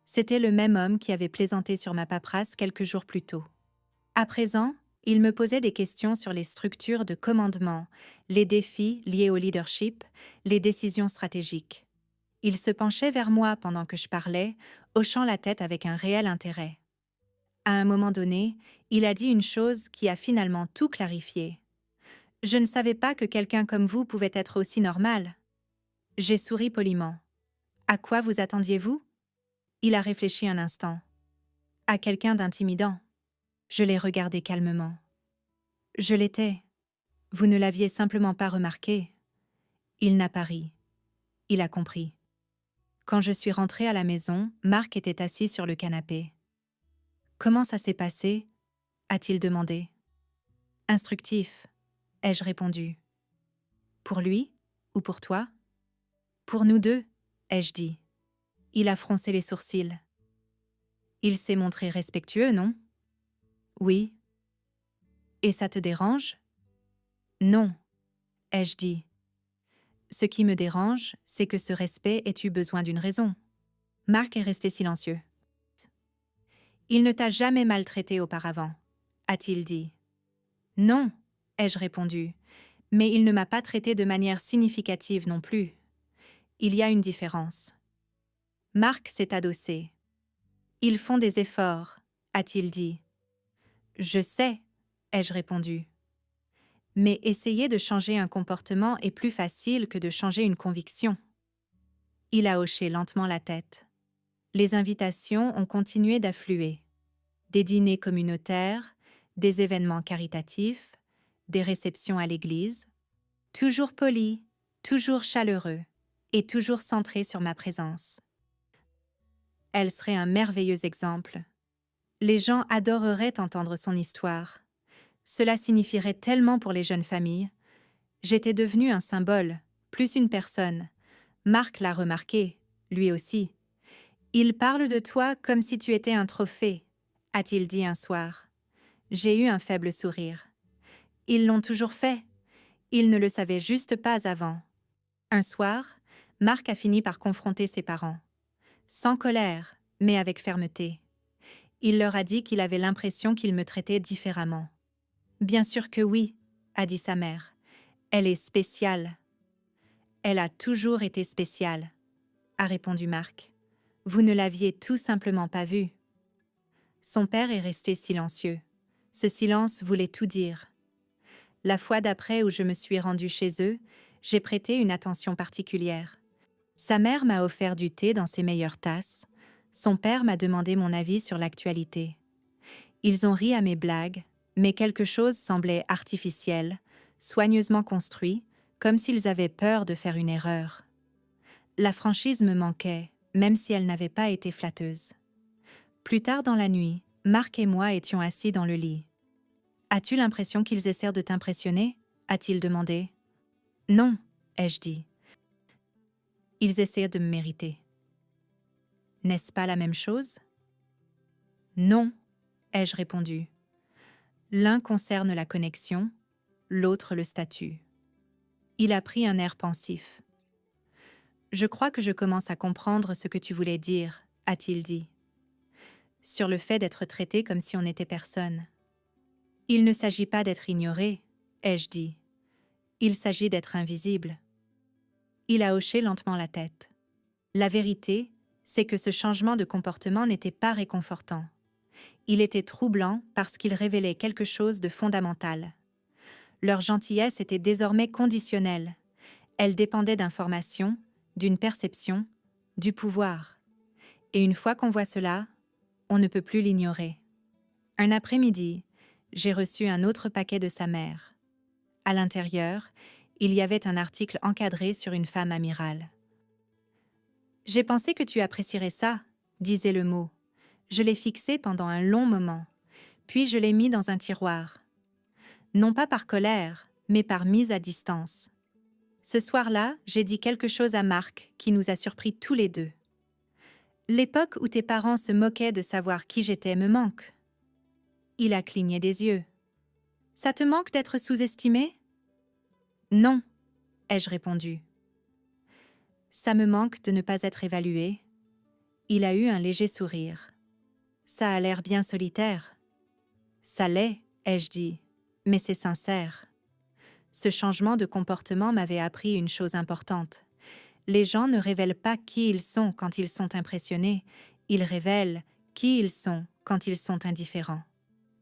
Speaker 1: C'était le même homme qui avait plaisanté sur ma paperasse quelques jours plus tôt. À présent, il me posait des questions sur les structures de commandement, les défis liés au leadership, les décisions stratégiques. Il se penchait vers moi pendant que je parlais, hochant la tête avec un réel intérêt. À un moment donné, il a dit une chose qui a finalement tout clarifié. « Je ne savais pas que quelqu'un comme vous pouvait être aussi normal. » J'ai souri poliment. « À quoi vous attendiez-vous » Il a réfléchi un instant. « À quelqu'un d'intimidant. » Je l'ai regardé calmement. « Je l'étais. Vous ne l'aviez simplement pas remarqué. » Il n'a pas ri. Il a compris. Quand je suis rentrée à la maison, Marc était assis sur le canapé. « Comment ça s'est passé » a-t-il demandé. « Instructif, » ai-je répondu. « Pour lui ou pour toi ?»« Pour nous deux, » ai-je dit. Il a froncé les sourcils. « Il s'est montré respectueux, non ?»« Oui. »« Et ça te dérange ?» ?»« Non, » ai-je dit. « Ce qui me dérange, c'est que ce respect ait eu besoin d'une raison. » Marc est resté silencieux. « Il ne t'a jamais maltraité auparavant, » a-t-il dit. « Non, » ai-je répondu, mais il ne m'a pas traité de manière significative non plus. Il y a une différence. Marc s'est adossé. « Ils font des efforts, » a-t-il dit. « Je sais, » ai-je répondu. Mais essayer de changer un comportement est plus facile que de changer une conviction. Il a hoché lentement la tête. Les invitations ont continué d'affluer. Des dîners communautaires, des événements caritatifs, des réceptions à l'église. Toujours polis, toujours chaleureux et toujours centrés sur ma présence. Elle serait un merveilleux exemple. Les gens adoreraient entendre son histoire. Cela signifierait tellement pour les jeunes familles. J'étais devenue un symbole, plus une personne. Marc l'a remarqué, lui aussi. « Il parle de toi comme si tu étais un trophée », a-t-il dit un soir. J'ai eu un faible sourire. Ils l'ont toujours fait. Ils ne le savaient juste pas avant. Un soir, Marc a fini par confronter ses parents. Sans colère, mais avec fermeté. Il leur a dit qu'il avait l'impression qu'ils me traitaient différemment. « Bien sûr que oui, » a dit sa mère. « Elle est spéciale. »« Elle a toujours été spéciale, » a répondu Marc. « Vous ne l'aviez tout simplement pas vue. » Son père est resté silencieux. Ce silence voulait tout dire. La fois d'après où je me suis rendue chez eux, J'ai prêté une attention particulière. Sa mère m'a offert du thé dans ses meilleures tasses. Son père m'a demandé mon avis sur l'actualité. Ils ont ri à mes blagues, mais quelque chose semblait artificiel, soigneusement construit, comme s'ils avaient peur de faire une erreur. La franchise me manquait, même si elle n'avait pas été flatteuse. Plus tard dans la nuit, Marc et moi étions assis dans le lit. « As-tu l'impression qu'ils essaient de t'impressionner » a-t-il demandé. « Non, ai-je dit. Ils essaient de me mériter. » N'est-ce pas la même chose ? Non, ai-je répondu. L'un concerne la connexion, l'autre le statut. Il a pris un air pensif. Je crois que je commence à comprendre ce que tu voulais dire, a-t-il dit. Sur le fait d'être traité comme si on n'était personne. Il ne s'agit pas d'être ignoré, ai-je dit. Il s'agit d'être invisible. Il a hoché lentement la tête. La vérité, c'est que ce changement de comportement n'était pas réconfortant. Il était troublant parce qu'il révélait quelque chose de fondamental. Leur gentillesse était désormais conditionnelle. Elle dépendait d'informations, d'une perception, du pouvoir. Et une fois qu'on voit cela, on ne peut plus l'ignorer. Un après-midi, j'ai reçu un autre paquet de sa mère. À l'intérieur, il y avait un article encadré sur une femme amirale. « J'ai pensé que tu apprécierais ça », disait le mot. Je l'ai fixé pendant un long moment, puis je l'ai mis dans un tiroir. Non pas par colère, mais par mise à distance. Ce soir-là, j'ai dit quelque chose à Marc qui nous a surpris tous les deux. « L'époque où tes parents se moquaient de savoir qui j'étais me manque. » Il a cligné des yeux. « Ça te manque d'être sous-estimé » ? « Non, ai-je répondu. « Ça me manque de ne pas être évalué. » Il a eu un léger sourire. « Ça a l'air bien solitaire. »« Ça l'est, ai-je dit, mais c'est sincère. » Ce changement de comportement m'avait appris une chose importante. Les gens ne révèlent pas qui ils sont quand ils sont impressionnés, ils révèlent qui ils sont quand ils sont indifférents.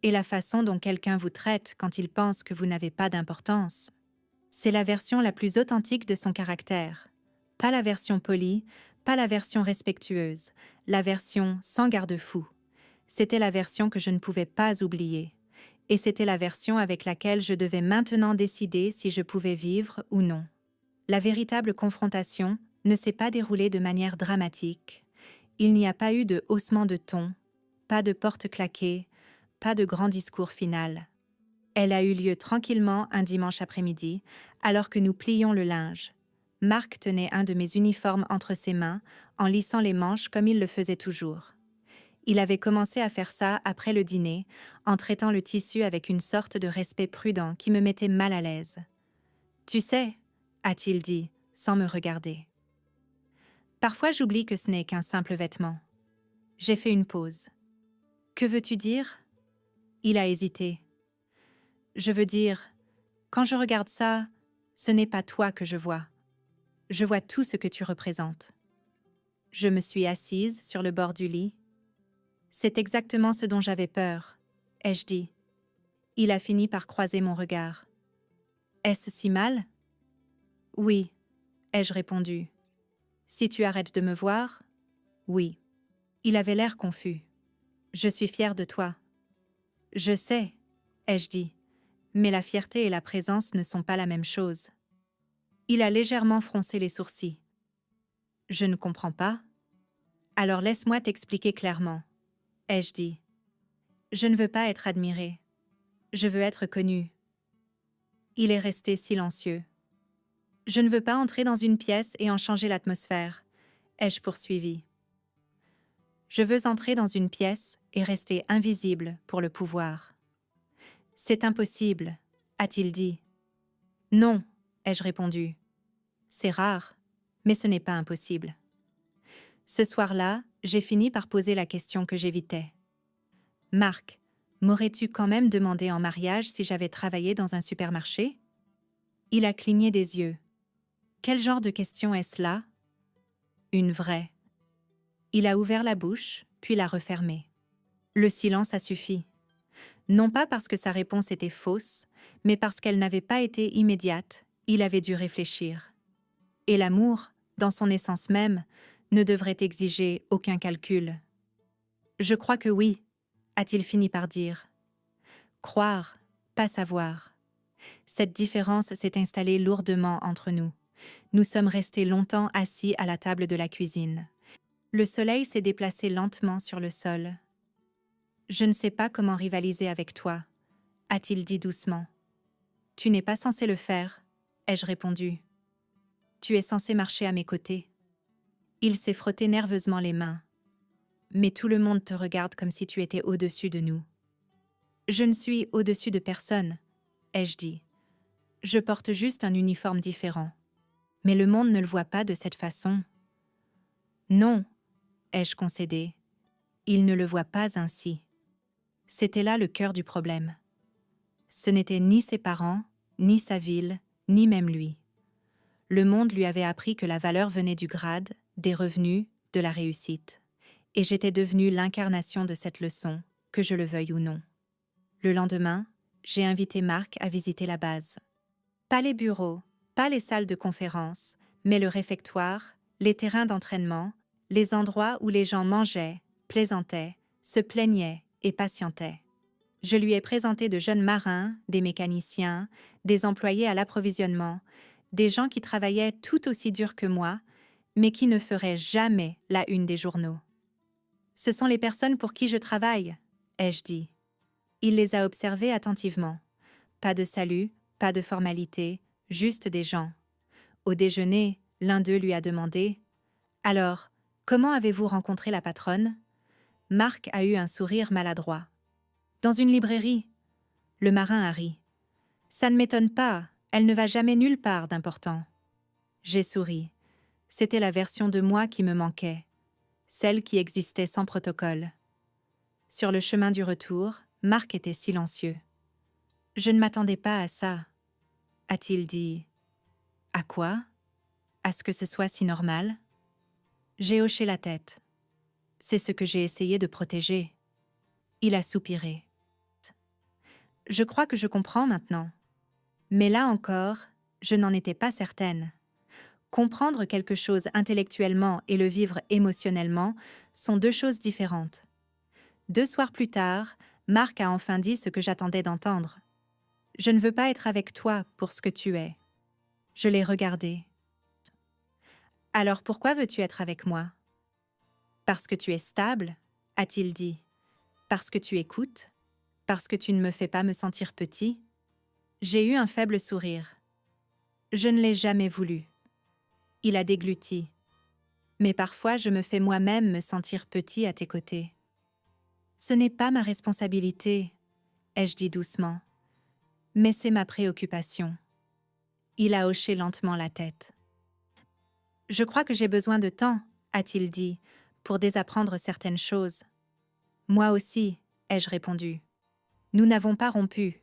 Speaker 1: Et la façon dont quelqu'un vous traite quand il pense que vous n'avez pas d'importance, c'est la version la plus authentique de son caractère. Pas la version polie, pas la version respectueuse, la version sans garde-fou. C'était la version que je ne pouvais pas oublier. Et c'était la version avec laquelle je devais maintenant décider si je pouvais vivre ou non. La véritable confrontation ne s'est pas déroulée de manière dramatique. Il n'y a pas eu de haussement de ton, pas de porte claquée, pas de grand discours final. Elle a eu lieu tranquillement un dimanche après-midi, alors que nous plions le linge. Marc tenait un de mes uniformes entre ses mains, en lissant les manches comme il le faisait toujours. Il avait commencé à faire ça après le dîner, en traitant le tissu avec une sorte de respect prudent qui me mettait mal à l'aise. « Tu sais, » a-t-il dit, sans me regarder. « Parfois j'oublie que ce n'est qu'un simple vêtement. » J'ai fait une pause. « Que veux-tu dire ?» Il a hésité. « Je veux dire, quand je regarde ça, ce n'est pas toi que je vois. Je vois tout ce que tu représentes. » Je me suis assise sur le bord du lit. « C'est exactement ce dont j'avais peur, » ai-je dit. Il a fini par croiser mon regard. « Est-ce si mal ?» ?»« Oui, » ai-je répondu. « Si tu arrêtes de me voir ?» ?»« Oui. » Il avait l'air confus. « Je suis fière de toi. »« Je sais, » ai-je dit, mais la fierté et la présence ne sont pas la même chose. Il a légèrement froncé les sourcils. « Je ne comprends pas. »« Alors laisse-moi t'expliquer clairement, » ai-je dit. « Je ne veux pas être admirée. Je veux être connue. » Il est resté silencieux. « Je ne veux pas entrer dans une pièce et en changer l'atmosphère, » ai-je poursuivi. « Je veux entrer dans une pièce et rester invisible pour le pouvoir. »« C'est impossible, » a-t-il dit. « Non, » ai-je répondu. « C'est rare, mais ce n'est pas impossible. » Ce soir-là, j'ai fini par poser la question que j'évitais. « Marc, m'aurais-tu quand même demandé en mariage si j'avais travaillé dans un supermarché ?» Il a cligné des yeux. « Quel genre de question est-ce là ?»« Une vraie. » Il a ouvert la bouche, puis l'a refermée. Le silence a suffi. Non pas parce que sa réponse était fausse, mais parce qu'elle n'avait pas été immédiate, Il avait dû réfléchir. Et l'amour, dans son essence même, ne devrait exiger aucun calcul. Je crois que oui, a-t-il fini par dire. Croire, pas savoir. Cette différence s'est installée lourdement entre nous. Nous sommes restés longtemps assis à la table de la cuisine. Le soleil s'est déplacé lentement sur le sol. Je ne sais pas comment rivaliser avec toi, a-t-il dit doucement. Tu n'es pas censé le faire, ai-je répondu. Tu es censé marcher à mes côtés. Il s'est frotté nerveusement les mains. Mais tout le monde te regarde comme si tu étais au-dessus de nous. Je ne suis au-dessus de personne, ai-je dit. Je porte juste un uniforme différent. Mais le monde ne le voit pas de cette façon. Non, ai-je concédé. Il ne le voit pas ainsi. C'était là le cœur du problème. Ce n'était ni ses parents, ni sa ville, ni même lui. Le monde lui avait appris que la valeur venait du grade, des revenus, de la réussite. Et j'étais devenue l'incarnation de cette leçon, que je le veuille ou non. Le lendemain, j'ai invité Marc à visiter la base. Pas les bureaux, pas les salles de conférence, mais le réfectoire, les terrains d'entraînement, les endroits où les gens mangeaient, plaisantaient, se plaignaient et patientaient. Je lui ai présenté de jeunes marins, des mécaniciens, des employés à l'approvisionnement, des gens qui travaillaient tout aussi dur que moi, mais qui ne feraient jamais la une des journaux. Ce sont les personnes pour qui je travaille, ai-je dit. Il les a observés attentivement. Pas de salut, pas de formalité, juste des gens. Au déjeuner, l'un d'eux lui a demandé « Alors, comment avez-vous rencontré la patronne ?» Marc a eu un sourire maladroit. « Dans une librairie. » Le marin a ri. « Ça ne m'étonne pas, elle ne va jamais nulle part d'important. » J'ai souri. C'était la version de moi qui me manquait, celle qui existait sans protocole. Sur le chemin du retour, Marc était silencieux. « Je ne m'attendais pas à ça, » a-t-il dit. « À quoi ? À ce que ce soit si normal ?» J'ai hoché la tête. C'est ce que j'ai essayé de protéger. Il a soupiré. « Je crois que je comprends maintenant. Mais là encore, je n'en étais pas certaine. Comprendre quelque chose intellectuellement et le vivre émotionnellement sont deux choses différentes. 2 soirs plus tard, Marc a enfin dit ce que j'attendais d'entendre. « Je ne veux pas être avec toi pour ce que tu es. » Je l'ai regardé. « Alors pourquoi veux-tu être avec moi ? » « Parce que tu es stable, » a-t-il dit. « Parce que tu écoutes ? Parce que tu ne me fais pas me sentir petit ?» J'ai eu un faible sourire. « Je ne l'ai jamais voulu. » Il a dégluti. « Mais parfois je me fais moi-même me sentir petit à tes côtés. » « Ce n'est pas ma responsabilité, » ai-je dit doucement. « Mais c'est ma préoccupation. » Il a hoché lentement la tête. « Je crois que j'ai besoin de temps, » a-t-il dit, « pour désapprendre certaines choses. » Moi aussi, ai-je répondu. Nous n'avons pas rompu,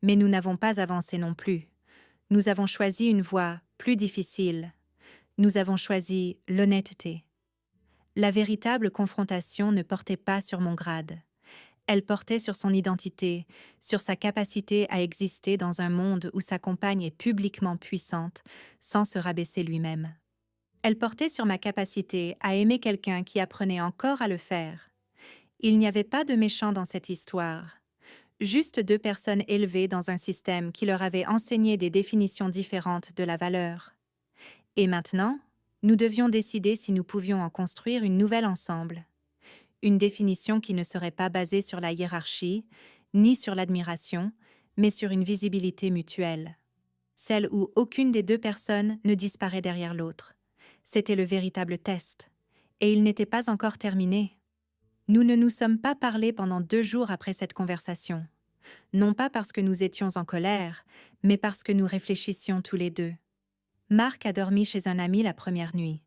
Speaker 1: mais nous n'avons pas avancé non plus. Nous avons choisi une voie plus difficile. Nous avons choisi l'honnêteté. La véritable confrontation ne portait pas sur mon grade. Elle portait sur son identité, sur sa capacité à exister dans un monde où sa compagne est publiquement puissante, sans se rabaisser lui-même. Elle portait sur ma capacité à aimer quelqu'un qui apprenait encore à le faire. Il n'y avait pas de méchants dans cette histoire. Juste 2 personnes élevées dans un système qui leur avait enseigné des définitions différentes de la valeur. Et maintenant, nous devions décider si nous pouvions en construire une nouvelle ensemble. Une définition qui ne serait pas basée sur la hiérarchie, ni sur l'admiration, mais sur une visibilité mutuelle. Celle où aucune des 2 personnes ne disparaît derrière l'autre. C'était le véritable test. Et il n'était pas encore terminé. Nous ne nous sommes pas parlé pendant 2 jours après cette conversation. Non pas parce que nous étions en colère, mais parce que nous réfléchissions tous les deux. Marc a dormi chez un ami la première nuit.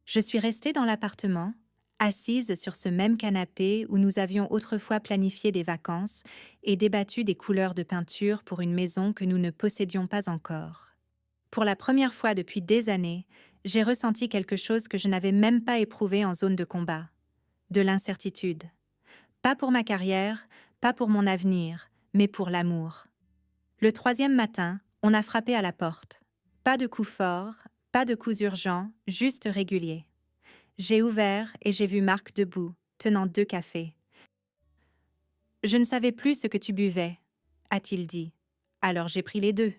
Speaker 1: Je suis restée dans l'appartement, assise sur ce même canapé où nous avions autrefois planifié des vacances et débattu des couleurs de peinture pour une maison que nous ne possédions pas encore. Pour la première fois depuis des années, j'ai ressenti quelque chose que je n'avais même pas éprouvé en zone de combat. De l'incertitude. Pas pour ma carrière, pas pour mon avenir, mais pour l'amour. Le 3e matin, on a frappé à la porte. Pas de coups forts, pas de coups urgents, juste réguliers. J'ai ouvert et j'ai vu Marc debout, tenant 2 cafés. Je ne savais plus ce que tu buvais, a-t-il dit. Alors j'ai pris les 2.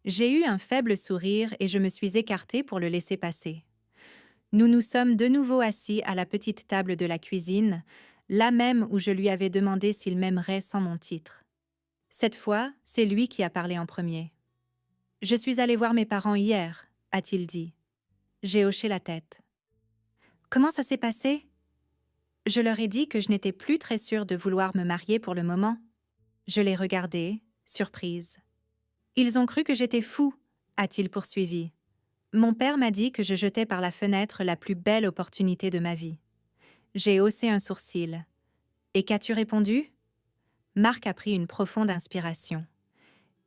Speaker 1: J'ai eu un faible sourire et je me suis écartée pour le laisser passer. Nous nous sommes de nouveau assis à la petite table de la cuisine, là même où je lui avais demandé s'il m'aimerait sans mon titre. Cette fois, c'est lui qui a parlé en premier. Je suis allé voir mes parents hier, a-t-il dit. J'ai hoché la tête. Comment ça s'est passé? Je leur ai dit que je n'étais plus très sûre de vouloir me marier pour le moment. Je l'ai regardé, surprise. Ils ont cru que j'étais fou, a-t-il poursuivi. Mon père m'a dit que je jetais par la fenêtre la plus belle opportunité de ma vie. J'ai haussé un sourcil. Et qu'as-tu répondu? Marc a pris une profonde inspiration.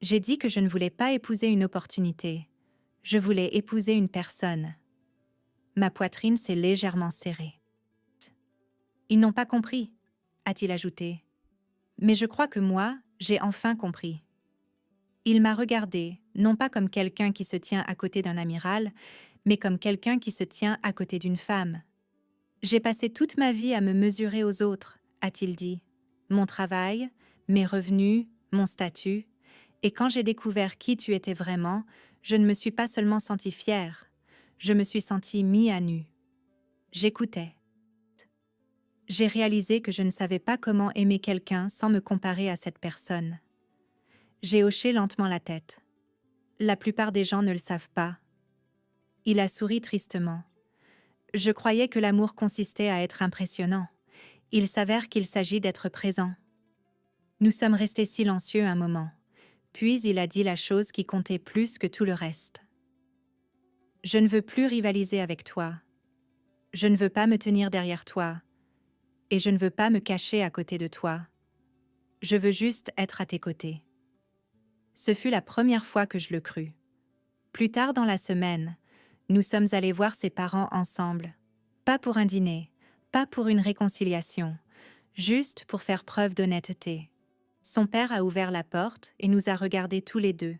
Speaker 1: J'ai dit que je ne voulais pas épouser une opportunité. Je voulais épouser une personne. Ma poitrine s'est légèrement serrée. Ils n'ont pas compris, a-t-il ajouté. Mais je crois que moi, j'ai enfin compris. Il m'a regardé, non pas comme quelqu'un qui se tient à côté d'un amiral, mais comme quelqu'un qui se tient à côté d'une femme. J'ai passé toute ma vie à me mesurer aux autres, a-t-il dit. Mon travail, mes revenus, mon statut. Et quand j'ai découvert qui tu étais vraiment, je ne me suis pas seulement sentie fière, je me suis sentie mis à nu. J'écoutais. J'ai réalisé que je ne savais pas comment aimer quelqu'un sans me comparer à cette personne. J'ai hoché lentement la tête. La plupart des gens ne le savent pas. Il a souri tristement. Je croyais que l'amour consistait à être impressionnant. Il s'avère qu'il s'agit d'être présent. Nous sommes restés silencieux un moment. Puis il a dit la chose qui comptait plus que tout le reste. Je ne veux plus rivaliser avec toi. Je ne veux pas me tenir derrière toi. Et je ne veux pas me cacher à côté de toi. Je veux juste être à tes côtés. Ce fut la première fois que je le crus. Plus tard dans la semaine, nous sommes allés voir ses parents ensemble. Pas pour un dîner, pas pour une réconciliation, juste pour faire preuve d'honnêteté. Son père a ouvert la porte et nous a regardés tous les deux.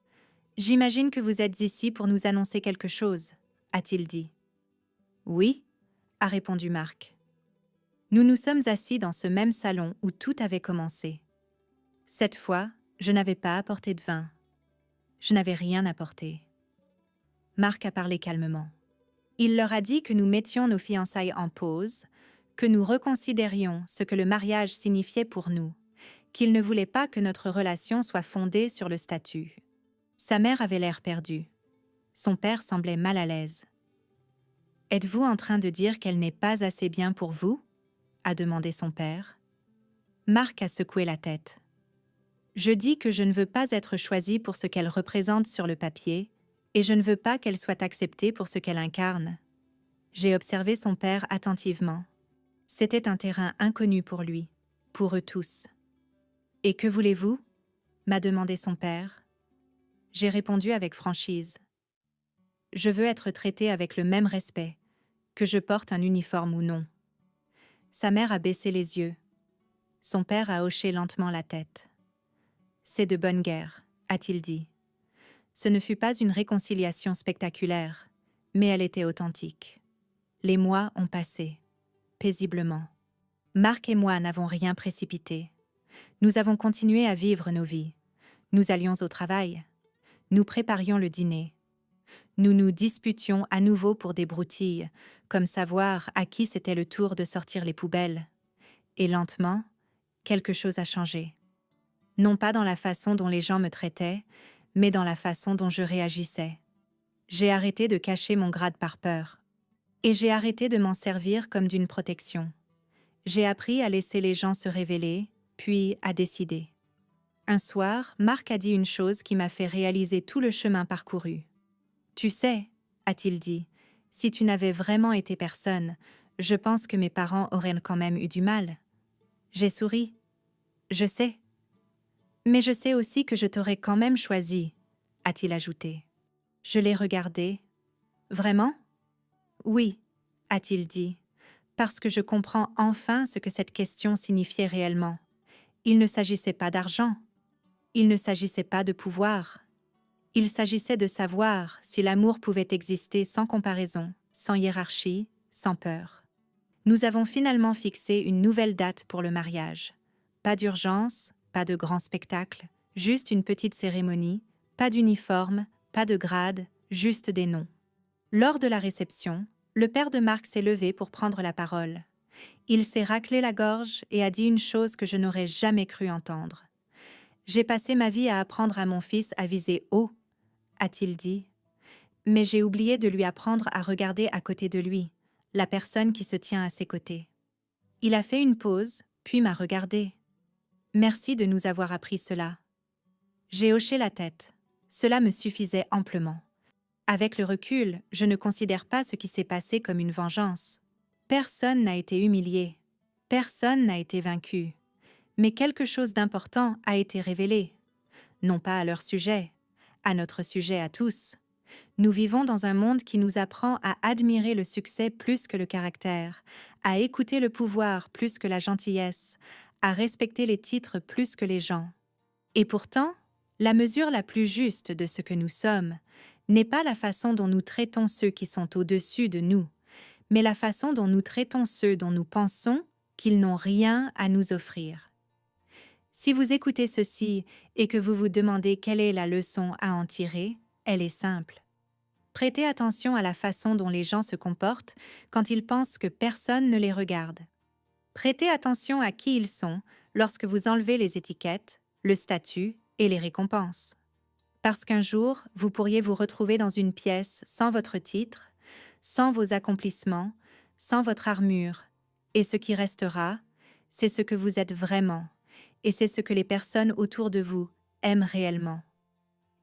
Speaker 1: « J'imagine que vous êtes ici pour nous annoncer quelque chose, » a-t-il dit. « Oui, » a répondu Marc. Nous nous sommes assis dans ce même salon où tout avait commencé. Cette fois, je n'avais pas apporté de vin. Je n'avais rien apporté. Marc a parlé calmement. Il leur a dit que nous mettions nos fiançailles en pause, que nous reconsidérions ce que le mariage signifiait pour nous, qu'il ne voulait pas que notre relation soit fondée sur le statut. Sa mère avait l'air perdue. Son père semblait mal à l'aise. « Êtes-vous en train de dire qu'elle n'est pas assez bien pour vous ?» a demandé son père. Marc a secoué la tête. « Je dis que je ne veux pas être choisie pour ce qu'elle représente sur le papier, et je ne veux pas qu'elle soit acceptée pour ce qu'elle incarne. » J'ai observé son père attentivement. C'était un terrain inconnu pour lui, pour eux tous. « Et que voulez-vous » m'a demandé son père. J'ai répondu avec franchise. « Je veux être traitée avec le même respect, que je porte un uniforme ou non. » Sa mère a baissé les yeux. Son père a hoché lentement la tête. « C'est de bonne guerre, » a-t-il dit. Ce ne fut pas une réconciliation spectaculaire, mais elle était authentique. Les mois ont passé, paisiblement. Marc et moi n'avons rien précipité. Nous avons continué à vivre nos vies. Nous allions au travail. Nous préparions le dîner. Nous nous disputions à nouveau pour des broutilles, comme savoir à qui c'était le tour de sortir les poubelles. Et lentement, quelque chose a changé. Non pas dans la façon dont les gens me traitaient, mais dans la façon dont je réagissais. J'ai arrêté de cacher mon grade par peur. Et j'ai arrêté de m'en servir comme d'une protection. J'ai appris à laisser les gens se révéler, puis à décider. Un soir, Marc a dit une chose qui m'a fait réaliser tout le chemin parcouru. « Tu sais, » a-t-il dit, « si tu n'avais vraiment été personne, je pense que mes parents auraient quand même eu du mal. » J'ai souri. « Je sais. Mais je sais aussi que je t'aurais quand même choisi, » a-t-il ajouté. Je l'ai regardé. « Vraiment ? » ?»« Oui, » a-t-il dit, « parce que je comprends enfin ce que cette question signifiait réellement. Il ne s'agissait pas d'argent. Il ne s'agissait pas de pouvoir. Il s'agissait de savoir si l'amour pouvait exister sans comparaison, sans hiérarchie, sans peur. Nous avons finalement fixé une nouvelle date pour le mariage. Pas d'urgence, pas de grand spectacle, juste une petite cérémonie, pas d'uniforme, pas de grade, juste des noms. Lors de la réception, le père de Marc s'est levé pour prendre la parole. Il s'est raclé la gorge et a dit une chose que je n'aurais jamais cru entendre. « J'ai passé ma vie à apprendre à mon fils à viser haut », a-t-il dit. Mais j'ai oublié de lui apprendre à regarder à côté de lui, la personne qui se tient à ses côtés. Il a fait une pause, puis m'a regardé. « Merci de nous avoir appris cela. » J'ai hoché la tête. Cela me suffisait amplement. Avec le recul, je ne considère pas ce qui s'est passé comme une vengeance. Personne n'a été humilié. Personne n'a été vaincu. Mais quelque chose d'important a été révélé. Non pas à leur sujet, à notre sujet à tous. Nous vivons dans un monde qui nous apprend à admirer le succès plus que le caractère, à écouter le pouvoir plus que la gentillesse, à respecter les titres plus que les gens. Et pourtant, la mesure la plus juste de ce que nous sommes n'est pas la façon dont nous traitons ceux qui sont au-dessus de nous, mais la façon dont nous traitons ceux dont nous pensons qu'ils n'ont rien à nous offrir. Si vous écoutez ceci et que vous vous demandez quelle est la leçon à en tirer, elle est simple. Prêtez attention à la façon dont les gens se comportent quand ils pensent que personne ne les regarde. Prêtez attention à qui ils sont lorsque vous enlevez les étiquettes, le statut et les récompenses. Parce qu'un jour, vous pourriez vous retrouver dans une pièce sans votre titre, sans vos accomplissements, sans votre armure, et ce qui restera, c'est ce que vous êtes vraiment, et c'est ce que les personnes autour de vous aiment réellement.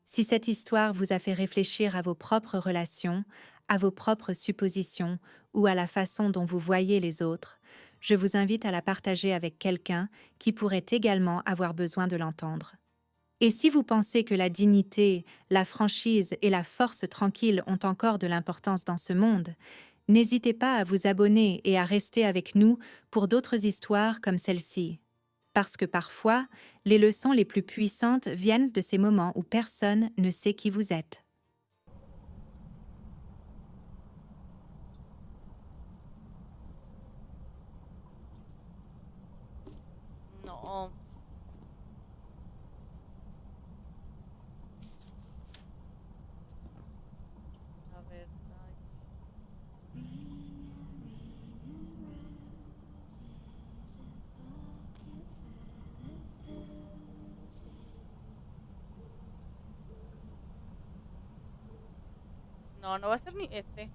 Speaker 1: Si cette histoire vous a fait réfléchir à vos propres relations, à vos propres suppositions ou à la façon dont vous voyez les autres, je vous invite à la partager avec quelqu'un qui pourrait également avoir besoin de l'entendre. Et si vous pensez que la dignité, la franchise et la force tranquille ont encore de l'importance dans ce monde, n'hésitez pas à vous abonner et à rester avec nous pour d'autres histoires comme celle-ci. Parce que parfois, les leçons les plus puissantes viennent de ces moments où personne ne sait qui vous êtes.
Speaker 2: No. A ver, ay. No, no va a ser ni este.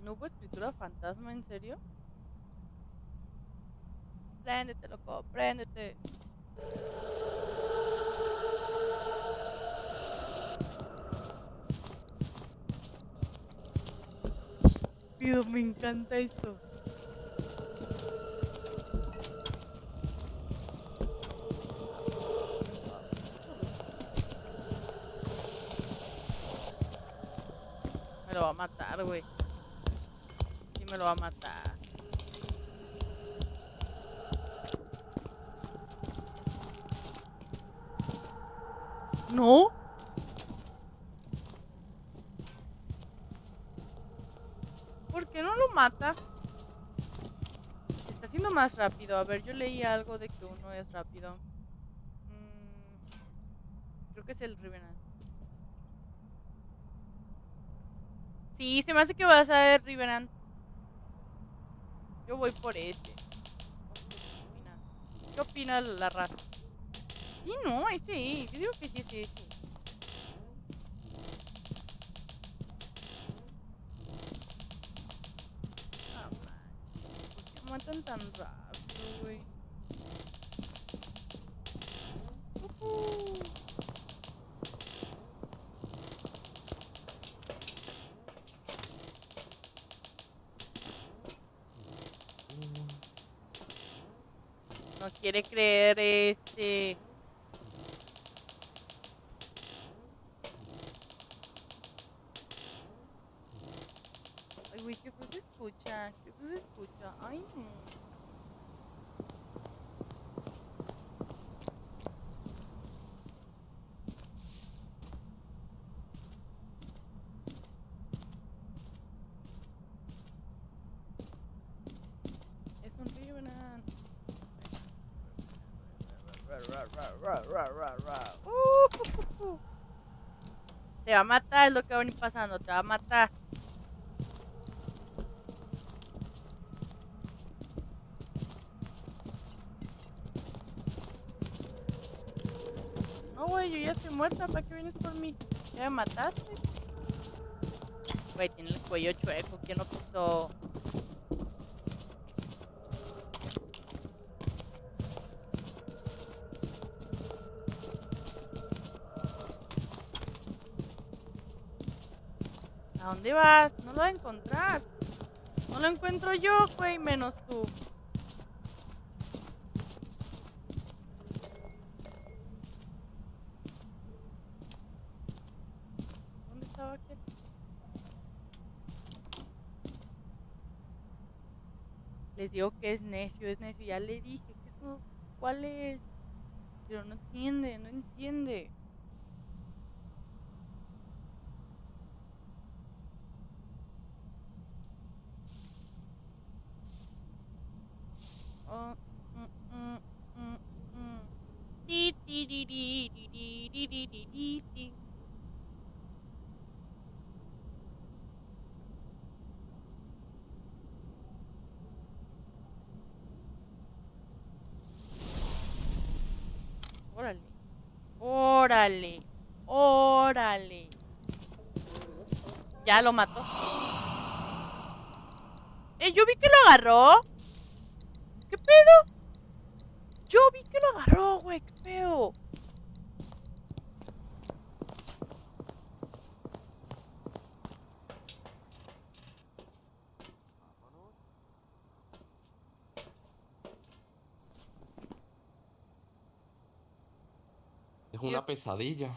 Speaker 2: ¿No hubo escritura fantasma, en serio? Préndete, loco, préndete. Pido, me encanta esto. Me lo va a matar, güey. Sí, me lo va a matar. ¿No? ¿Por qué no lo mata? Está siendo más rápido. A ver, yo leí algo de que uno es rápido. Creo que es el Revenant. Sí, se me hace que va a ser Revenant. Yo voy por ese. ¿Qué opina la raza? Sí, no, ese. Yo digo que sí es ese. Ah, manches. ¿Por qué matan tan rápido, güey? No quiere creer este. güey, qué feo se escucha. Qué feo se escucha. Ay, no. Es un Revenant. Te va a matar, es lo que va a venir pasando. Te va a matar. No, güey, yo ya estoy muerta. ¿Para qué vienes por mí? ¿Ya me mataste? Güey, tiene el cuello chueco. ¿Quién lo puso? ¿A dónde vas? No lo vas a encontrar. No lo encuentro yo, güey, menos tú. ¿Dónde estaba aquel? Les digo que es necio, es necio. Ya le dije que eso, ¿cuál es? Pero no entiende, no entiende. Oh, mm. Ti, ti, di, di, di, di, di, di, di, di, di. Órale, órale, órale. Ya lo mató. Yo vi que lo agarró. ¿Qué pedo? Yo vi que lo agarró, güey. ¿Qué pedo?
Speaker 3: Es
Speaker 2: Yo-
Speaker 3: una pesadilla.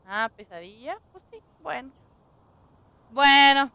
Speaker 2: Ah, pesadilla. Pues sí, bueno. Bueno,